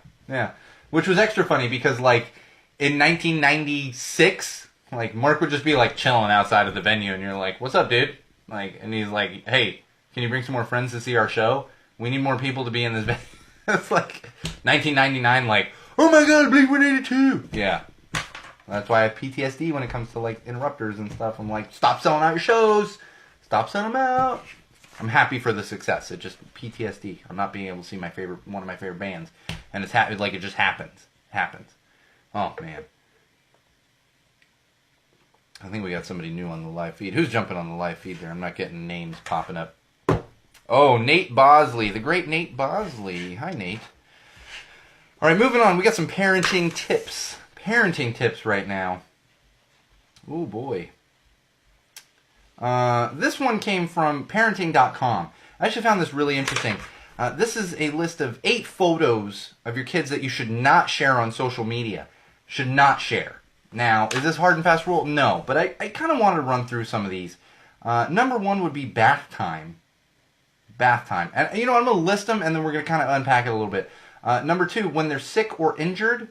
which was extra funny because, in 1996... Mark would just be, chilling outside of the venue, and you're like, what's up, dude? And he's like, hey, can you bring some more friends to see our show? We need more people to be in this venue. It's 1999, oh my god, Blink-182! Yeah. That's why I have PTSD when it comes to, interrupters and stuff. I'm like, stop selling out your shows! Stop selling them out! I'm happy for the success. It just, PTSD. I'm not being able to see one of my favorite bands. And it's it just happens. Oh, man. I think we got somebody new on the live feed. Who's jumping on the live feed there? I'm not getting names popping up. Oh, Nate Bosley. The great Nate Bosley. Hi, Nate. All right, moving on. We got some parenting tips. Parenting tips right now. Oh, boy. This one came from parenting.com. I actually found this really interesting. This is a list of 8 photos of your kids that you should not share on social media. Should not share. Now, is this hard and fast rule? No, but I kind of want to run through some of these. Number 1 would be bath time. Bath time. And, I'm going to list them, and then we're going to kind of unpack it a little bit. Number 2, when they're sick or injured.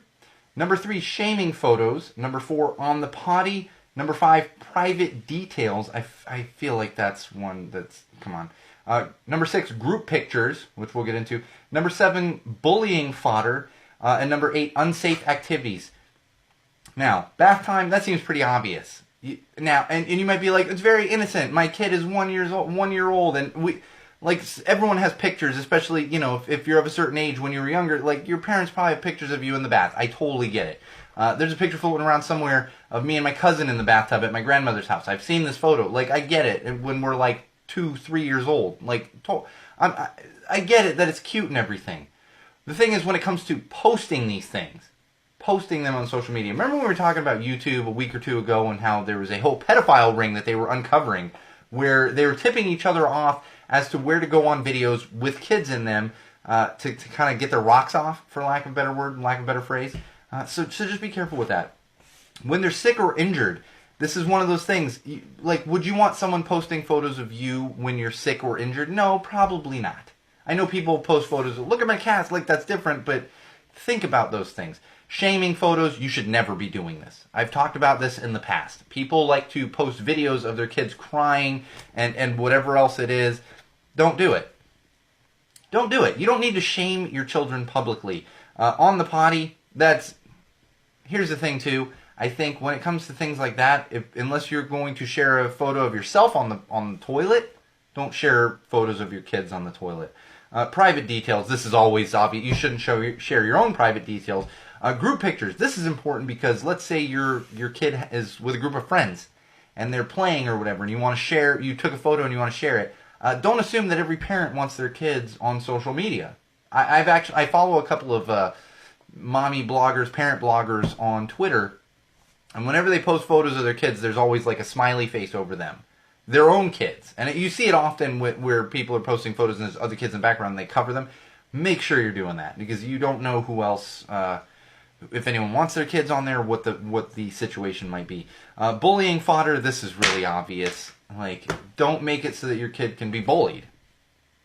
Number 3, shaming photos. Number 4, on the potty. Number 5, private details. I feel like that's one that's, come on. Number 6, group pictures, which we'll get into. Number 7, bullying fodder. And number 8, unsafe activities. Now, bath time, that seems pretty obvious. And you might be like, it's very innocent. My kid is 1 year old, and everyone has pictures, especially, if you're of a certain age when you were younger, your parents probably have pictures of you in the bath. I totally get it. There's a picture floating around somewhere of me and my cousin in the bathtub at my grandmother's house. I've seen this photo. I get it when we're 2, 3 years old. I get it that it's cute and everything. The thing is, when it comes to posting these things, posting them on social media. Remember when we were talking about YouTube a week or two ago and how there was a whole pedophile ring that they were uncovering where they were tipping each other off as to where to go on videos with kids in them to kind of get their rocks off, for lack of a better word, lack of a better phrase. So just be careful with that. When they're sick or injured, this is one of those things. Would you want someone posting photos of you when you're sick or injured? No, probably not. I know people post photos of, look at my cats, that's different, but think about those things. Shaming photos, you should never be doing this. I've talked about this in the past. People like to post videos of their kids crying and whatever else it is. Don't do it. Don't do it. You don't need to shame your children publicly. On the potty, here's the thing too. I think when it comes to things like that, unless you're going to share a photo of yourself on the toilet, don't share photos of your kids on the toilet. Private details, this is always obvious. You shouldn't share your own private details. Group pictures, this is important because let's say your kid is with a group of friends and they're playing or whatever, and you took a photo and you want to share it. Don't assume that every parent wants their kids on social media. I follow a couple of mommy bloggers, parent bloggers on Twitter, and whenever they post photos of their kids, there's always a smiley face over them. Their own kids. And you see it often where people are posting photos and there's other kids in the background and they cover them. Make sure you're doing that because you don't know who else, if anyone wants their kids on there, what the situation might be. Bullying fodder, this is really obvious. Don't make it so that your kid can be bullied.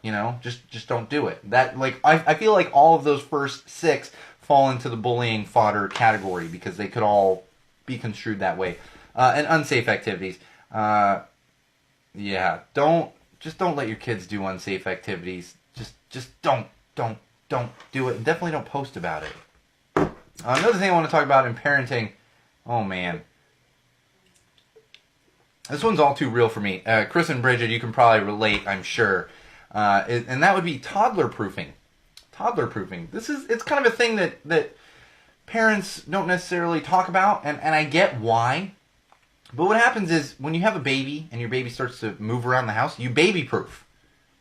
Just don't do it. I feel like all of those first 6 fall into the bullying fodder category because they could all be construed that way. And unsafe activities. Yeah, don't let your kids do unsafe activities. Just don't do it. And definitely don't post about it. Another thing I want to talk about in parenting. Oh man, this one's all too real for me. Chris and Bridget, you can probably relate, I'm sure. And that would be toddler proofing. Toddler proofing. It's kind of a thing that parents don't necessarily talk about, and I get why. But what happens is, when you have a baby, and your baby starts to move around the house, you baby-proof,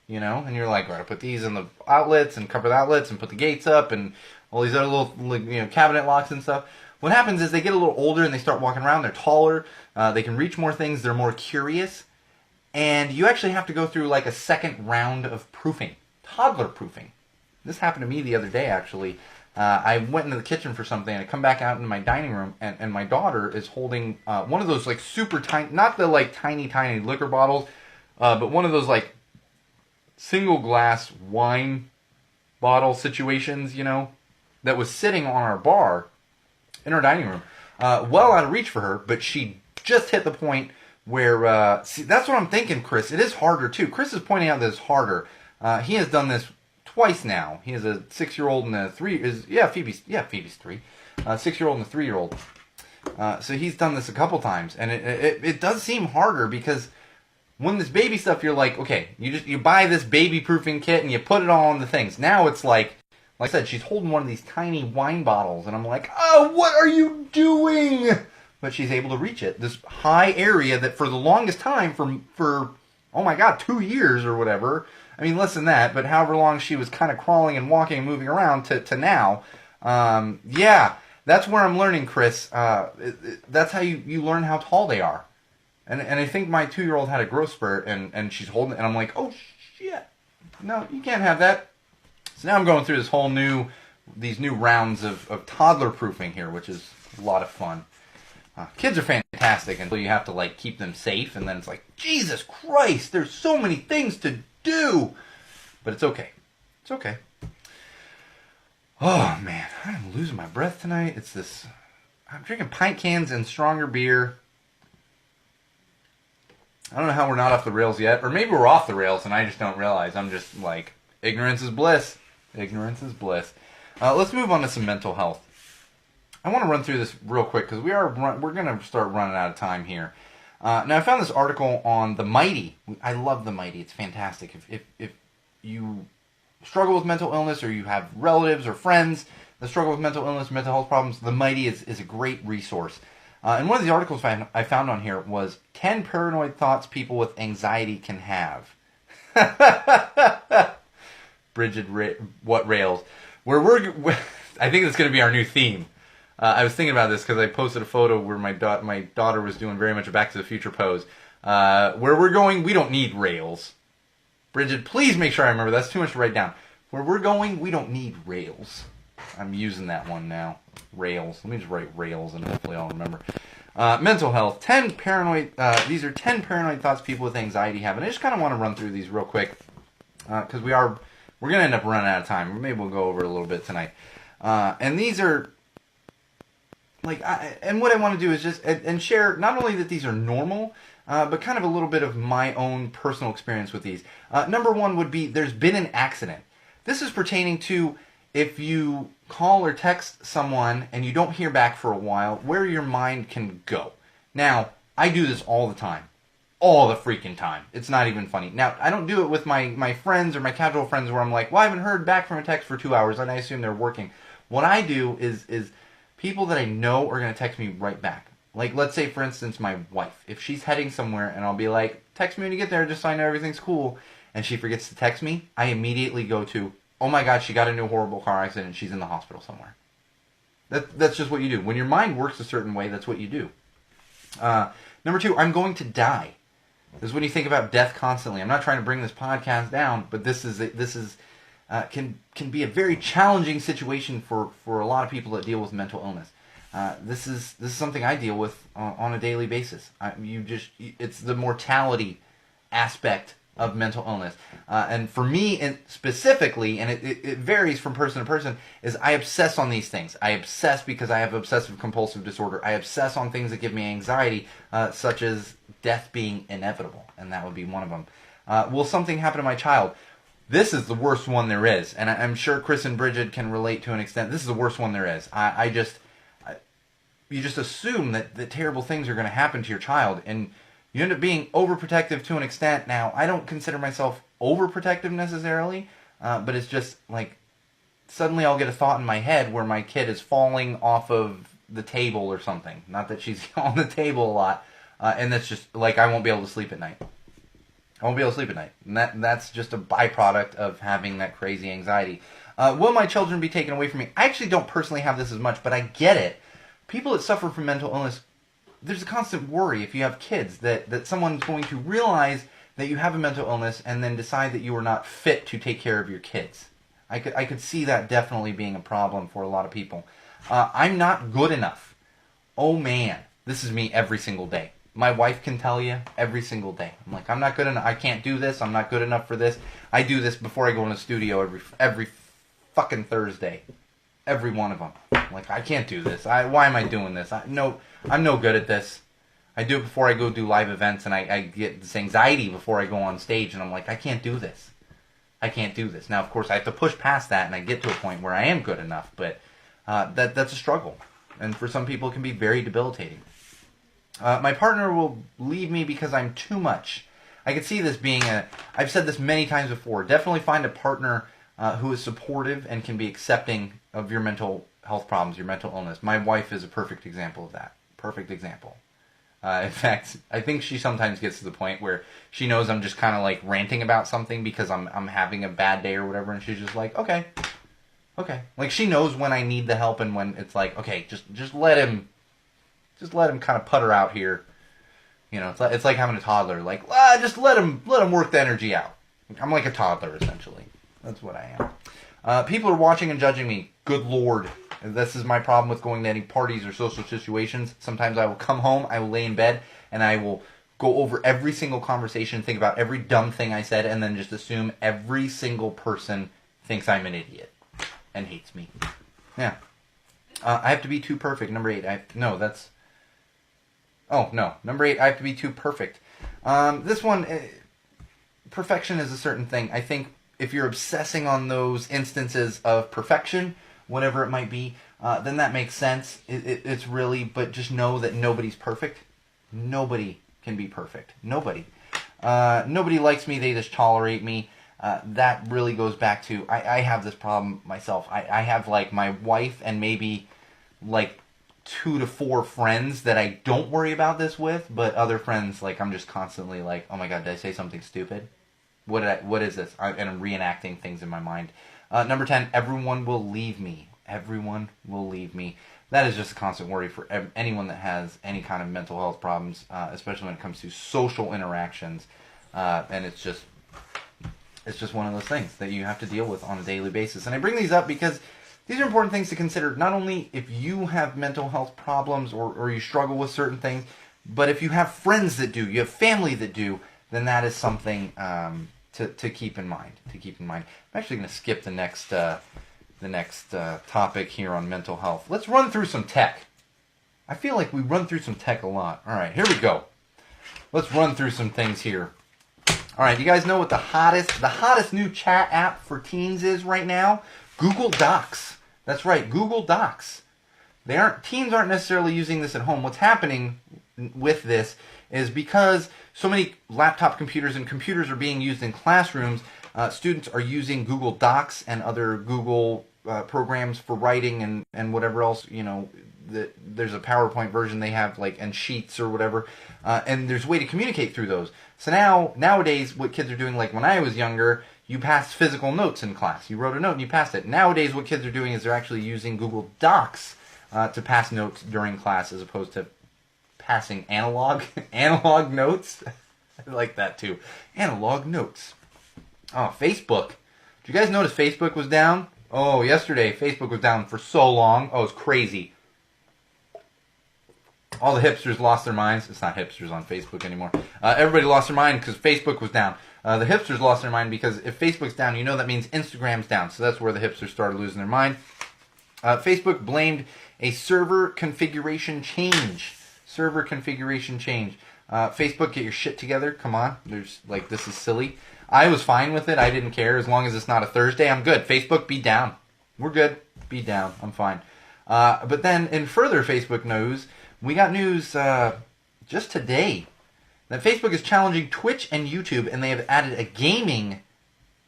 And you're like, all right, put these in the outlets, and cover the outlets, and put the gates up, and all these other little, cabinet locks and stuff. What happens is, they get a little older, and they start walking around, they're taller, they can reach more things, they're more curious, and you actually have to go through, a second round of proofing. Toddler proofing. This happened to me the other day, actually. I went into the kitchen for something, and I come back out into my dining room, and my daughter is holding one of those super tiny, not the tiny liquor bottles, but one of those single glass wine bottle situations, that was sitting on our bar in our dining room, well out of reach for her, but she just hit the point where, see, that's what I'm thinking, Chris. It is harder too. Chris is pointing out that it's harder. He has done this twice now. He has a 6-year-old and a 3. Phoebe's 3. 6-year-old and a 3-year-old. So he's done this a couple times, and it does seem harder because when this baby stuff, you're like, okay, you buy this baby proofing kit and you put it all on the things. Now it's like I said, she's holding one of these tiny wine bottles, and I'm like, oh, what are you doing? but she's able to reach it. This high area that for the longest time, for oh my God, 2 years or whatever. I mean, less than that, but however long she was kind of crawling and walking and moving around to now. Yeah, that's where I'm learning, Chris. That's how you learn how tall they are. And I think my 2-year-old had a growth spurt, and she's holding it, and I'm like, oh shit, no, you can't have that. So now I'm going through these new rounds of toddler proofing here, which is a lot of fun. Kids are fantastic until you have to like keep them safe, and then it's like, Jesus Christ, there's so many things to do. But it's okay. It's okay. Oh man, I'm losing my breath tonight. I'm drinking pint cans and stronger beer. I don't know how we're not off the rails yet, or maybe we're off the rails and I just don't realize. I'm just like, ignorance is bliss. Ignorance is bliss. Let's move on to some mental health. I want to run through this real quick because we're going to start running out of time here. Now I found this article on The Mighty. I love The Mighty. It's fantastic. If you struggle with mental illness, or you have relatives or friends that struggle with mental illness, mental health problems, The Mighty is a great resource. And one of the articles I found on here was 10 paranoid thoughts people with anxiety can have. Bridget, what rails? I think that's going to be our new theme. I was thinking about this because I posted a photo where my daughter was doing very much a Back to the Future pose. Where we're going, we don't need rails. Bridget, please make sure I remember. That's too much to write down. Where we're going, we don't need rails. I'm using that one now. Rails. Let me just write rails and hopefully I'll remember. Mental health. 10 paranoid. These are 10 paranoid thoughts people with anxiety have, and I just kind of want to run through these real quick because we're going to end up running out of time. Maybe we'll go over a little bit tonight. And these are and what I want to do is just and share not only that these are normal, but kind of a little bit of my own personal experience with these. Number one would be there's been an accident. This is pertaining to if you call or text someone and you don't hear back for a while, where your mind can go. Now, I do this all the time. All the freaking time. It's not even funny. Now, I don't do it with my friends or my casual friends where I'm like, well, I haven't heard back from a text for 2 hours and I assume they're working. What I do is people that I know are going to text me right back. Like, let's say, for instance, my wife. If she's heading somewhere and I'll be like, text me when you get there just so I know everything's cool, and she forgets to text me, I immediately go to, oh my God, she got into a horrible car accident and she's in the hospital somewhere. That's just what you do. When your mind works a certain way, that's what you do. Number two, I'm going to die. This is when you think about death constantly. I'm not trying to bring this podcast down, but this can be a very challenging situation for a lot of people that deal with mental illness. This is something I deal with on a daily basis. It's the mortality aspect of mental illness. And for me specifically, and it varies from person to person, is I obsess on these things. I obsess because I have obsessive compulsive disorder. I obsess on things that give me anxiety, such as death being inevitable, and that would be one of them. Will something happen to my child? This is the worst one there is, and I'm sure Chris and Bridget can relate to an extent. This is the worst one there is. You just assume that terrible things are going to happen to your child, and you end up being overprotective to an extent. Now, I don't consider myself overprotective necessarily, but it's just like suddenly I'll get a thought in my head where my kid is falling off of the table or something. Not that she's on the table a lot, and that's just like I won't be able to sleep at night. I won't be able to sleep at night. And that's just a byproduct of having that crazy anxiety. Will my children be taken away from me? I actually don't personally have this as much, but I get it. People that suffer from mental illness, there's a constant worry if you have kids that someone's going to realize that you have a mental illness and then decide that you are not fit to take care of your kids. I could see that definitely being a problem for a lot of people. I'm not good enough. Oh man, this is me every single day. My wife can tell you every single day. I'm like, I'm not good enough. I can't do this. I'm not good enough for this. I do this before I go in the studio every fucking Thursday. Every one of them. I'm like, I can't do this. Why am I doing this? I'm no good at this. I do it before I go do live events, and I get this anxiety before I go on stage, and I'm like, I can't do this. I can't do this. Now, of course, I have to push past that, and I get to a point where I am good enough, but that's a struggle. And for some people, it can be very debilitating. My partner will leave me because I'm too much. I could see this being I've said this many times before. Definitely find a partner who is supportive and can be accepting of your mental health problems, your mental illness. My wife is a perfect example of that. Perfect example. In fact, I think she sometimes gets to the point where she knows I'm just kind of like ranting about something because I'm having a bad day or whatever, and she's just like, okay. Like she knows when I need the help and when it's like, okay, just let him kind of putter out here. You know, it's like having a toddler. Like, just let him work the energy out. I'm like a toddler essentially. That's what I am. People are watching and judging me. Good Lord. This is my problem with going to any parties or social situations. Sometimes I will come home, I will lay in bed, and I will go over every single conversation, think about every dumb thing I said, and then just assume every single person thinks I'm an idiot and hates me. Yeah. I have to be too perfect. Number 8. Number 8, I have to be too perfect. This one, perfection is a certain thing. I think if you're obsessing on those instances of perfection, whatever it might be, then that makes sense. It's really, but just know that nobody's perfect. Nobody can be perfect. Nobody. Nobody likes me, they just tolerate me. That really goes back to, I have this problem myself. I have like my wife and maybe like 2 to 4 friends that I don't worry about this with, but other friends, like I'm just constantly like, oh my god, did I say something stupid? What is this? And I'm reenacting things in my mind. Number 10, everyone will leave me. Everyone will leave me. That is just a constant worry for anyone that has any kind of mental health problems, especially when it comes to social interactions. And it's just one of those things that you have to deal with on a daily basis. And I bring these up because these are important things to consider, not only if you have mental health problems or you struggle with certain things, but if you have friends that do, you have family that do, then that is something to keep in mind. I'm actually going to skip the next topic here on mental health. Let's run through some tech. I feel like we run through some tech a lot. All right, here we go. Let's run through some things here. All right, you guys know what the hottest new chat app for teens is right now? Google Docs. That's right, Google Docs. Teens aren't necessarily using this at home. What's happening with this is because so many laptop computers and computers are being used in classrooms, students are using Google Docs and other Google programs for writing and whatever else, you know, there's a PowerPoint version they have, like, and Sheets or whatever, and there's a way to communicate through those. So nowadays, what kids are doing, like when I was younger, you passed physical notes in class. You wrote a note and you passed it. Nowadays, what kids are doing is they're actually using Google Docs to pass notes during class as opposed to passing analog notes. I like that too. Analog notes. Oh, Facebook. Did you guys notice Facebook was down? Oh, yesterday Facebook was down for so long. Oh, it's crazy. All the hipsters lost their minds. It's not hipsters on Facebook anymore. Everybody lost their mind because Facebook was down. The hipsters lost their mind because if Facebook's down, you know that means Instagram's down. So that's where the hipsters started losing their mind. Facebook blamed a server configuration change. Facebook, get your shit together. Come on. This is silly. I was fine with it. I didn't care. As long as it's not a Thursday, I'm good. Facebook, be down. We're good. Be down. I'm fine. But then in further Facebook news, we got news just today that Facebook is challenging Twitch and YouTube, and they have added a gaming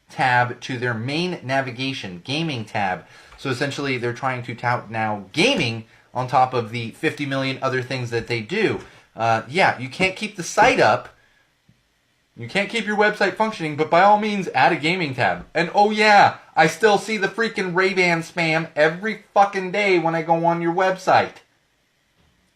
tab to their main navigation. Gaming tab. So essentially, they're trying to tout now gaming on top of the 50 million other things that they do. Yeah, you can't keep the site up. You can't keep your website functioning, but by all means, add a gaming tab. And oh yeah, I still see the freaking Ray-Ban spam every fucking day when I go on your website.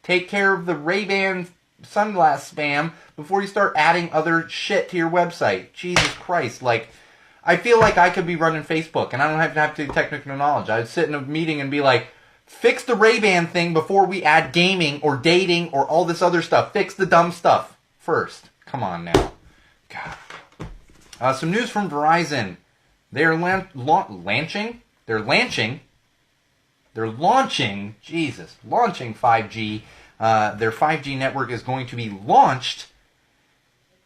Take care of the Ray-Ban sunglass spam before you start adding other shit to your website. Jesus Christ, I feel like I could be running Facebook, and I don't have to technical knowledge. I'd sit in a meeting and be like, fix the Ray-Ban thing before we add gaming or dating or all this other stuff. Fix the dumb stuff first. Come on now. God. Some news from Verizon. They're launching 5G. Their 5G network is going to be launched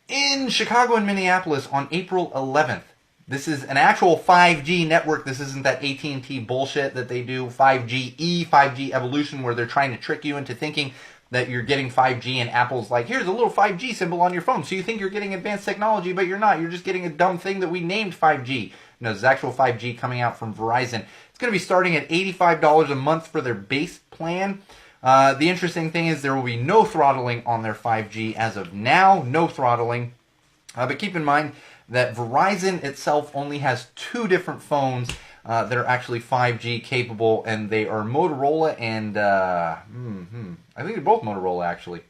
in Chicago and Minneapolis on April 11th. This is an actual 5G network. This isn't that AT&T bullshit that they do, 5G 5G evolution, where they're trying to trick you into thinking that you're getting 5G and Apple's like, here's a little 5G symbol on your phone. So you think you're getting advanced technology, but you're not. You're just getting a dumb thing that we named 5G. No, this is actual 5G coming out from Verizon. It's going to be starting at $85 a month for their base plan. The interesting thing is there will be no throttling on their 5G as of now. No throttling. But keep in mind that Verizon itself only has 2 different phones that are actually 5G capable, and they are Motorola and I think they're both Motorola actually.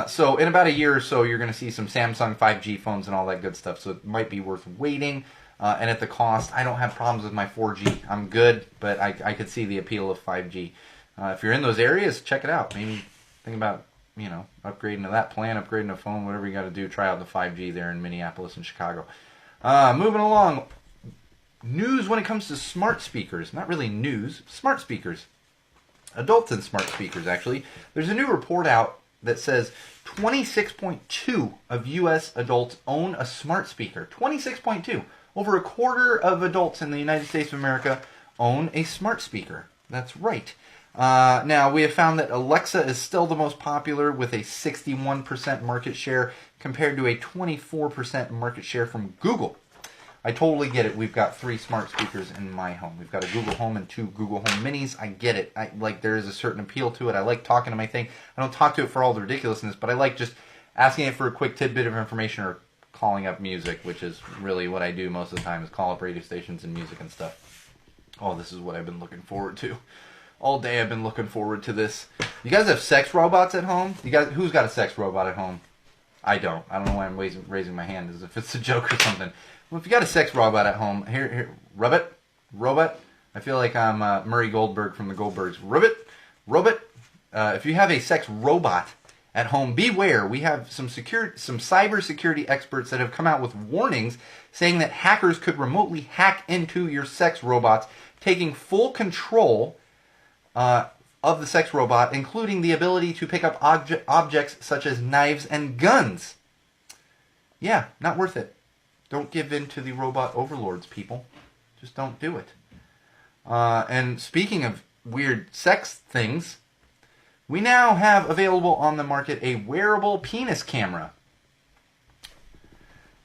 So in about a year or so, you're going to see some Samsung 5G phones and all that good stuff. So it might be worth waiting. And at the cost, I don't have problems with my 4G. I'm good, but I could see the appeal of 5G. If you're in those areas, check it out. Maybe think about, upgrading to that plan, upgrading a phone, whatever you got to do. Try out the 5G there in Minneapolis and Chicago. Moving along. News when it comes to smart speakers. Not really news. Smart speakers. Adults and smart speakers, actually. There's a new report out that says 26.2 of U.S. adults own a smart speaker. 26.2. Over a quarter of adults in the United States of America own a smart speaker. That's right. Now, we have found that Alexa is still the most popular with a 61% market share compared to a 24% market share from Google. I totally get it. We've got 3 smart speakers in my home. We've got a Google Home and 2 Google Home Minis. I get it. There is a certain appeal to it. I like talking to my thing. I don't talk to it for all the ridiculousness, but I like just asking it for a quick tidbit of information or calling up music, which is really what I do most of the time, is call up radio stations and music and stuff. Oh, this is what I've been looking forward to. All day I've been looking forward to this. You guys have sex robots at home? Who's got a sex robot at home? I don't. I don't know why I'm raising my hand as if it's a joke or something. Well, if you got a sex robot at home, here, Robot. I feel like I'm Murray Goldberg from the Goldbergs. Robot. If you have a sex robot at home, beware. We have some cybersecurity experts that have come out with warnings saying that hackers could remotely hack into your sex robots, taking full control of the sex robot, including the ability to pick up objects such as knives and guns. Yeah, not worth it. Don't give in to the robot overlords, people. Just don't do it. And speaking of weird sex things, we now have available on the market a wearable penis camera.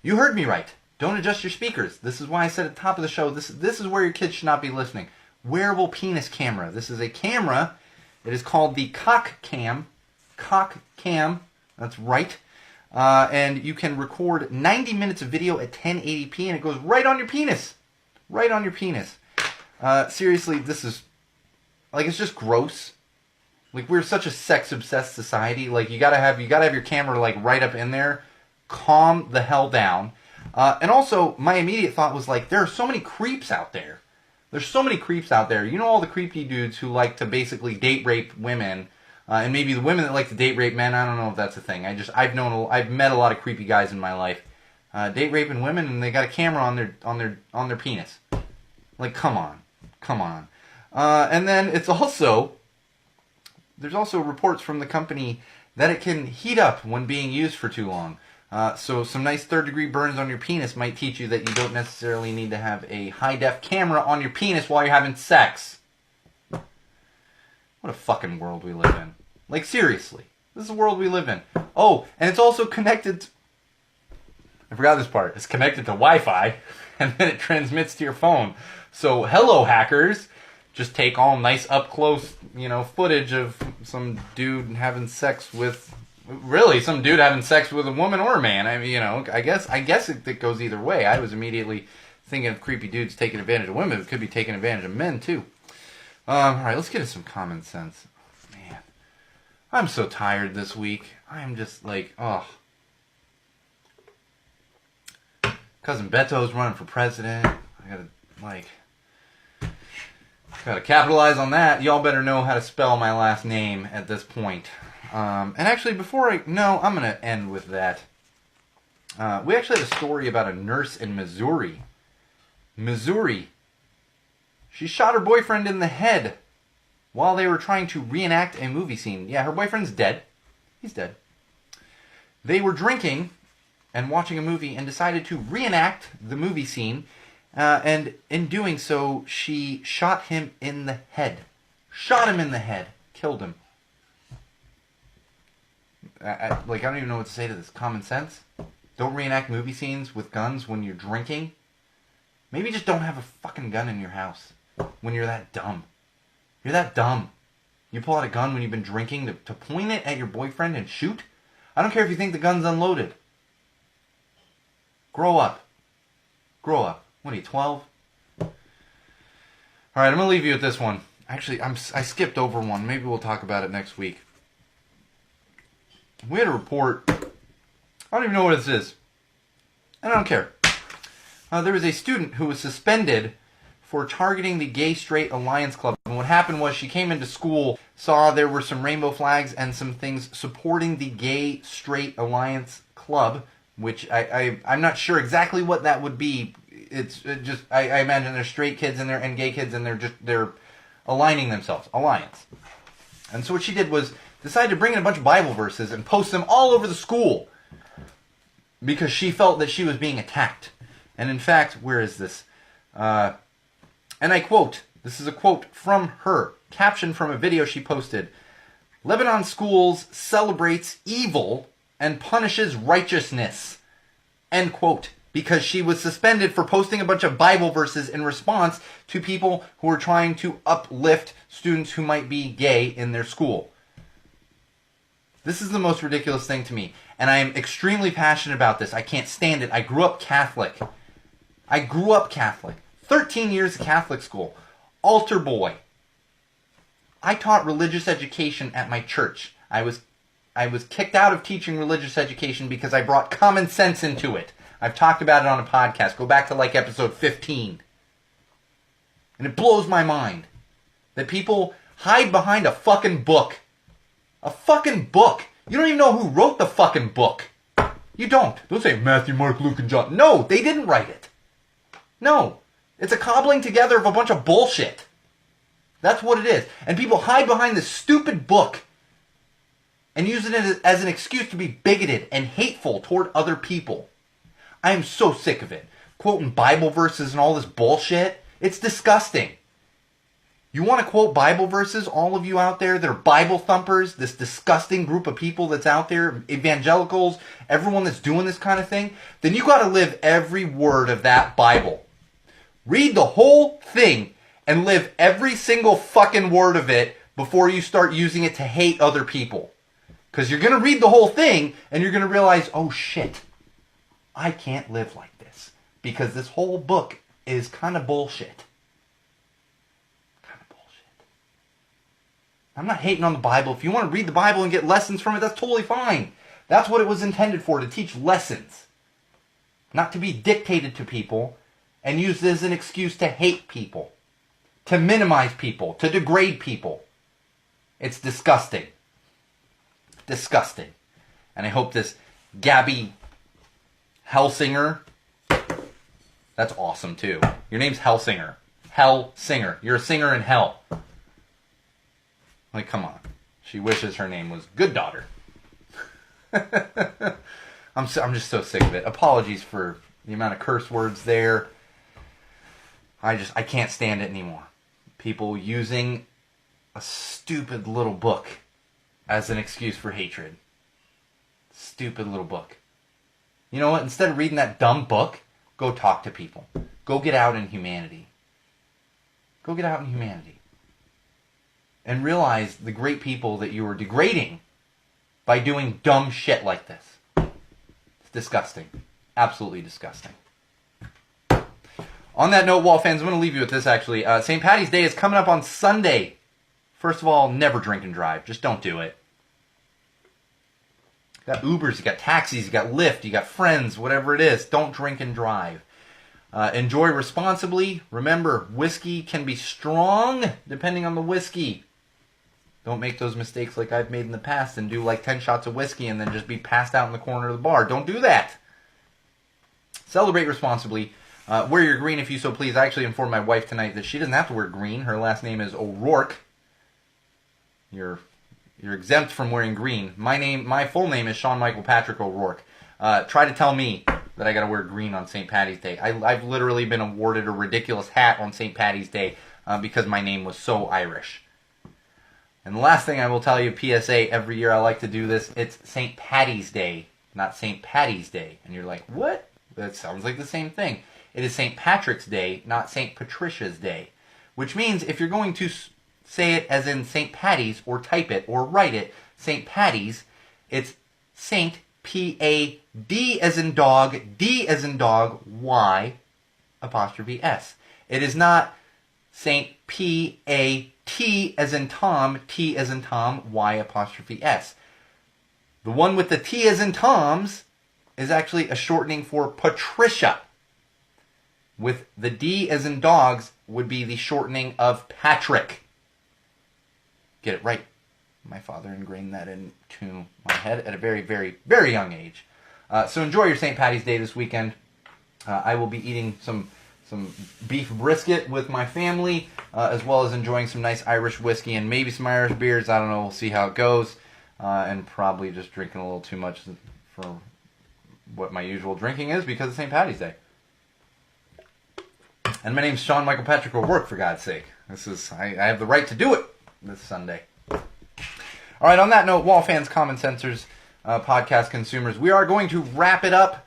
You heard me right. Don't adjust your speakers. This is why I said at the top of the show, this is where your kids should not be listening. Wearable penis camera. This is a camera. It is called the Cock Cam. Cock Cam. That's right. And you can record 90 minutes of video at 1080p, and it goes right on your penis. Right on your penis. Seriously, this is, it's just gross. We're such a sex-obsessed society. You gotta have your camera, right up in there. Calm the hell down. And also, my immediate thought was, there are so many creeps out there. There's so many creeps out there. You know all the creepy dudes who like to basically date rape women, and maybe the women that like to date rape men. I don't know if that's a thing. I've met a lot of creepy guys in my life, date raping women, and they got a camera on their penis. Come on. And then there's also reports from the company that it can heat up when being used for too long. So some nice third-degree burns on your penis might teach you that you don't necessarily need to have a high-def camera on your penis while you're having sex. What a fucking world we live in. Seriously. This is the world we live in. Oh, and it's also connected... I forgot this part. It's connected to Wi-Fi, and then it transmits to your phone. So, hello, hackers. Just take all nice up-close, footage of some dude having sex with... Really, some dude having sex with a woman or a man. I mean, I guess it goes either way. I was immediately thinking of creepy dudes taking advantage of women. It could be taking advantage of men, too. Alright, let's get into some common sense. Man, I'm so tired this week. I'm just Cousin Beto's running for president. I gotta capitalize on that. Y'all better know how to spell my last name at this point. And actually, I'm going to end with that. We actually had a story about a nurse in Missouri. She shot her boyfriend in the head while they were trying to reenact a movie scene. Yeah, her boyfriend's dead. He's dead. They were drinking and watching a movie and decided to reenact the movie scene. And in doing so, she shot him in the head. Killed him. I don't even know what to say to this. Common sense? Don't reenact movie scenes with guns when you're drinking. Maybe just don't have a fucking gun in your house when you're that dumb. You're that dumb. You pull out a gun when you've been drinking to point it at your boyfriend and shoot? I don't care if you think the gun's unloaded. Grow up. Grow up. What are you, 12? Alright, I'm going to leave you with this one. Actually, I skipped over one. Maybe we'll talk about it next week. We had a report. I don't even know what this is. And I don't care. There was a student who was suspended for targeting the Gay Straight Alliance Club. And what happened was she came into school, saw there were some rainbow flags and some things supporting the Gay Straight Alliance Club, which I'm not sure exactly what that would be. I imagine there's straight kids in there and gay kids, and they're aligning themselves. Alliance. And so what she did was decided to bring in a bunch of Bible verses and post them all over the school because she felt that she was being attacked. And in fact, where is this? And I quote, this is a quote from her, caption from a video she posted. Lebanon schools celebrates evil and punishes righteousness. End quote. Because she was suspended for posting a bunch of Bible verses in response to people who were trying to uplift students who might be gay in their school. This is the most ridiculous thing to me. And I am extremely passionate about this. I can't stand it. I grew up Catholic. 13 years of Catholic school. Altar boy. I taught religious education at my church. I was kicked out of teaching religious education because I brought common sense into it. I've talked about it on a podcast. Go back to like episode 15. And it blows my mind that people hide behind a fucking book. A fucking book. You don't even know who wrote the fucking book. You don't. Don't say Matthew, Mark, Luke, and John. No, they didn't write it. No. It's a cobbling together of a bunch of bullshit. That's what it is. And people hide behind this stupid book and use it as an excuse to be bigoted and hateful toward other people. I am so sick of it. Quoting Bible verses and all this bullshit. It's disgusting. You want to quote Bible verses, all of you out there that are Bible thumpers, this disgusting group of people that's out there, evangelicals, everyone that's doing this kind of thing, then you got to live every word of that Bible. Read the whole thing and live every single fucking word of it before you start using it to hate other people. Because you're going to read the whole thing and you're going to realize, oh shit, I can't live like this. Because this whole book is kind of bullshit. I'm not hating on the Bible. If you want to read the Bible and get lessons from it, that's totally fine. That's what it was intended for, to teach lessons. Not to be dictated to people and used as an excuse to hate people, to minimize people, to degrade people. It's disgusting. Disgusting. And I hope this Gabby Hellsinger, that's awesome too. Your name's Hellsinger. Hellsinger. You're a singer in hell. Like, come on. She wishes her name was Good Daughter. I'm just so sick of it. Apologies for the amount of curse words there. I can't stand it anymore. People using a stupid little book as an excuse for hatred. Stupid little book. You know what? Instead of reading that dumb book, go talk to people. Go get out in humanity. Go get out in humanity. And realize the great people that you are degrading by doing dumb shit like this. It's disgusting. Absolutely disgusting. On that note, Wall fans, I'm going to leave you with this, actually. St. Paddy's Day is coming up on Sunday. First of all, never drink and drive. Just don't do it. You got Ubers, you got taxis, you got Lyft, you got friends, whatever it is. Don't drink and drive. Enjoy responsibly. Remember, whiskey can be strong depending on the whiskey. Don't make those mistakes like I've made in the past and do like 10 shots of whiskey and then just be passed out in the corner of the bar. Don't do that. Celebrate responsibly. Wear your green if you so please. I actually informed my wife tonight that she doesn't have to wear green. Her last name is O'Rourke. You're exempt from wearing green. My full name is Sean Michael Patrick O'Rourke. Try to tell me that I got to wear green on St. Paddy's Day. I've literally been awarded a ridiculous hat on St. Paddy's Day because my name was so Irish. And the last thing I will tell you, PSA, every year I like to do this, it's St. Paddy's Day, not St. Patty's Day. And you're like, what? That sounds like the same thing. It is St. Patrick's Day, not St. Patricia's Day. Which means if you're going to say it as in St. Patty's or type it or write it St. Patty's, it's Saint, P-A-D as in dog, D as in dog, Y apostrophe S. It is not Saint, P-A-T as in Tom, T as in Tom, Y apostrophe S. The one with the T as in Tom's is actually a shortening for Patricia. With the D as in dogs would be the shortening of Patrick. Get it right. My father ingrained that into my head at a very, very, very young age. So enjoy your St. Patty's Day this weekend. I will be eating some beef brisket with my family, as well as enjoying some nice Irish whiskey and maybe some Irish beers. I don't know. We'll see how it goes. And probably just drinking a little too much for what my usual drinking is because of St. Patty's Day. And my name's Sean Michael Patrick O'Rourke, for God's sake. I have the right to do it this Sunday. All right, on that note, Wall fans, common sensors, podcast consumers, we are going to wrap it up.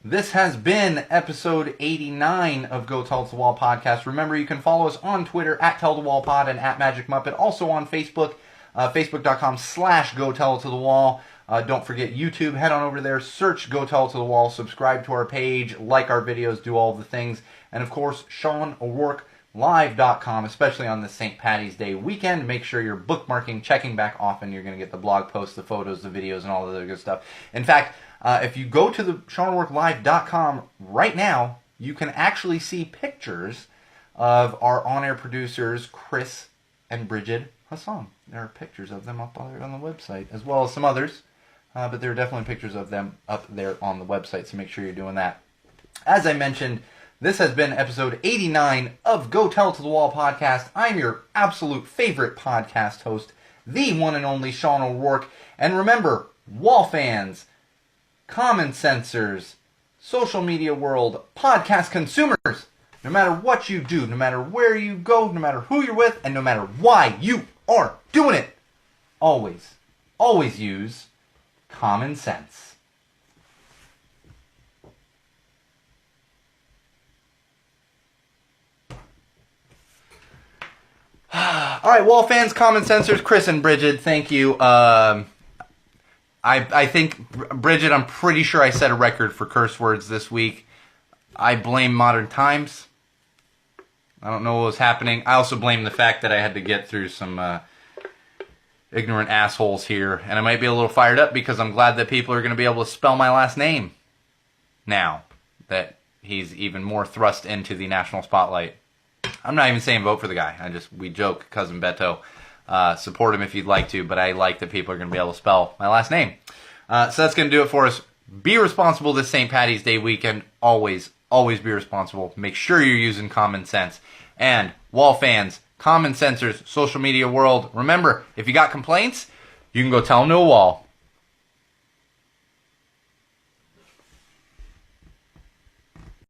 This has been episode 89 of Go Tell It to the Wall podcast. Remember, you can follow us on Twitter at Tell the Wall Pod and at Magic Muppet. Also on Facebook, facebook.com/Go Tell It to the Wall. Don't forget YouTube. Head on over there, search Go Tell It to the Wall, subscribe to our page, like our videos, do all the things. And of course, SeanO'RourkeLive.com, especially on the St. Patty's Day weekend. Make sure you're bookmarking, checking back often. You're going to get the blog posts, the photos, the videos, and all the other good stuff. In fact, if you go to the SeanO'RourkeLive.com right now, you can actually see pictures of our on-air producers, Chris and Bridget Hassan. There are pictures of them up on the website, as well as some others. But there are definitely pictures of them up there on the website, so make sure you're doing that. As I mentioned, this has been episode 89 of Go Tell It to the Wall podcast. I'm your absolute favorite podcast host, the one and only Sean O'Rourke. And remember, Wall fans, common sensors, social media world, podcast consumers, no matter what you do, no matter where you go, no matter who you're with, and no matter why you are doing it, always, always use common sense. All right, Wall fans, common sensors, Chris and Bridget, thank you. I think, Bridget, I'm pretty sure I set a record for curse words this week. I blame modern times. I don't know what was happening. I also blame the fact that I had to get through some ignorant assholes here. And I might be a little fired up because I'm glad that people are going to be able to spell my last name now that he's even more thrust into the national spotlight. I'm not even saying vote for the guy. We joke, Cousin Beto. Support him if you'd like to, but I like that people are going to be able to spell my last name. So that's going to do it for us. Be responsible this St. Patty's Day weekend. Always, always be responsible. Make sure you're using common sense. And, Wall fans, common sensors, social media world, remember, if you got complaints, you can go tell them to a wall.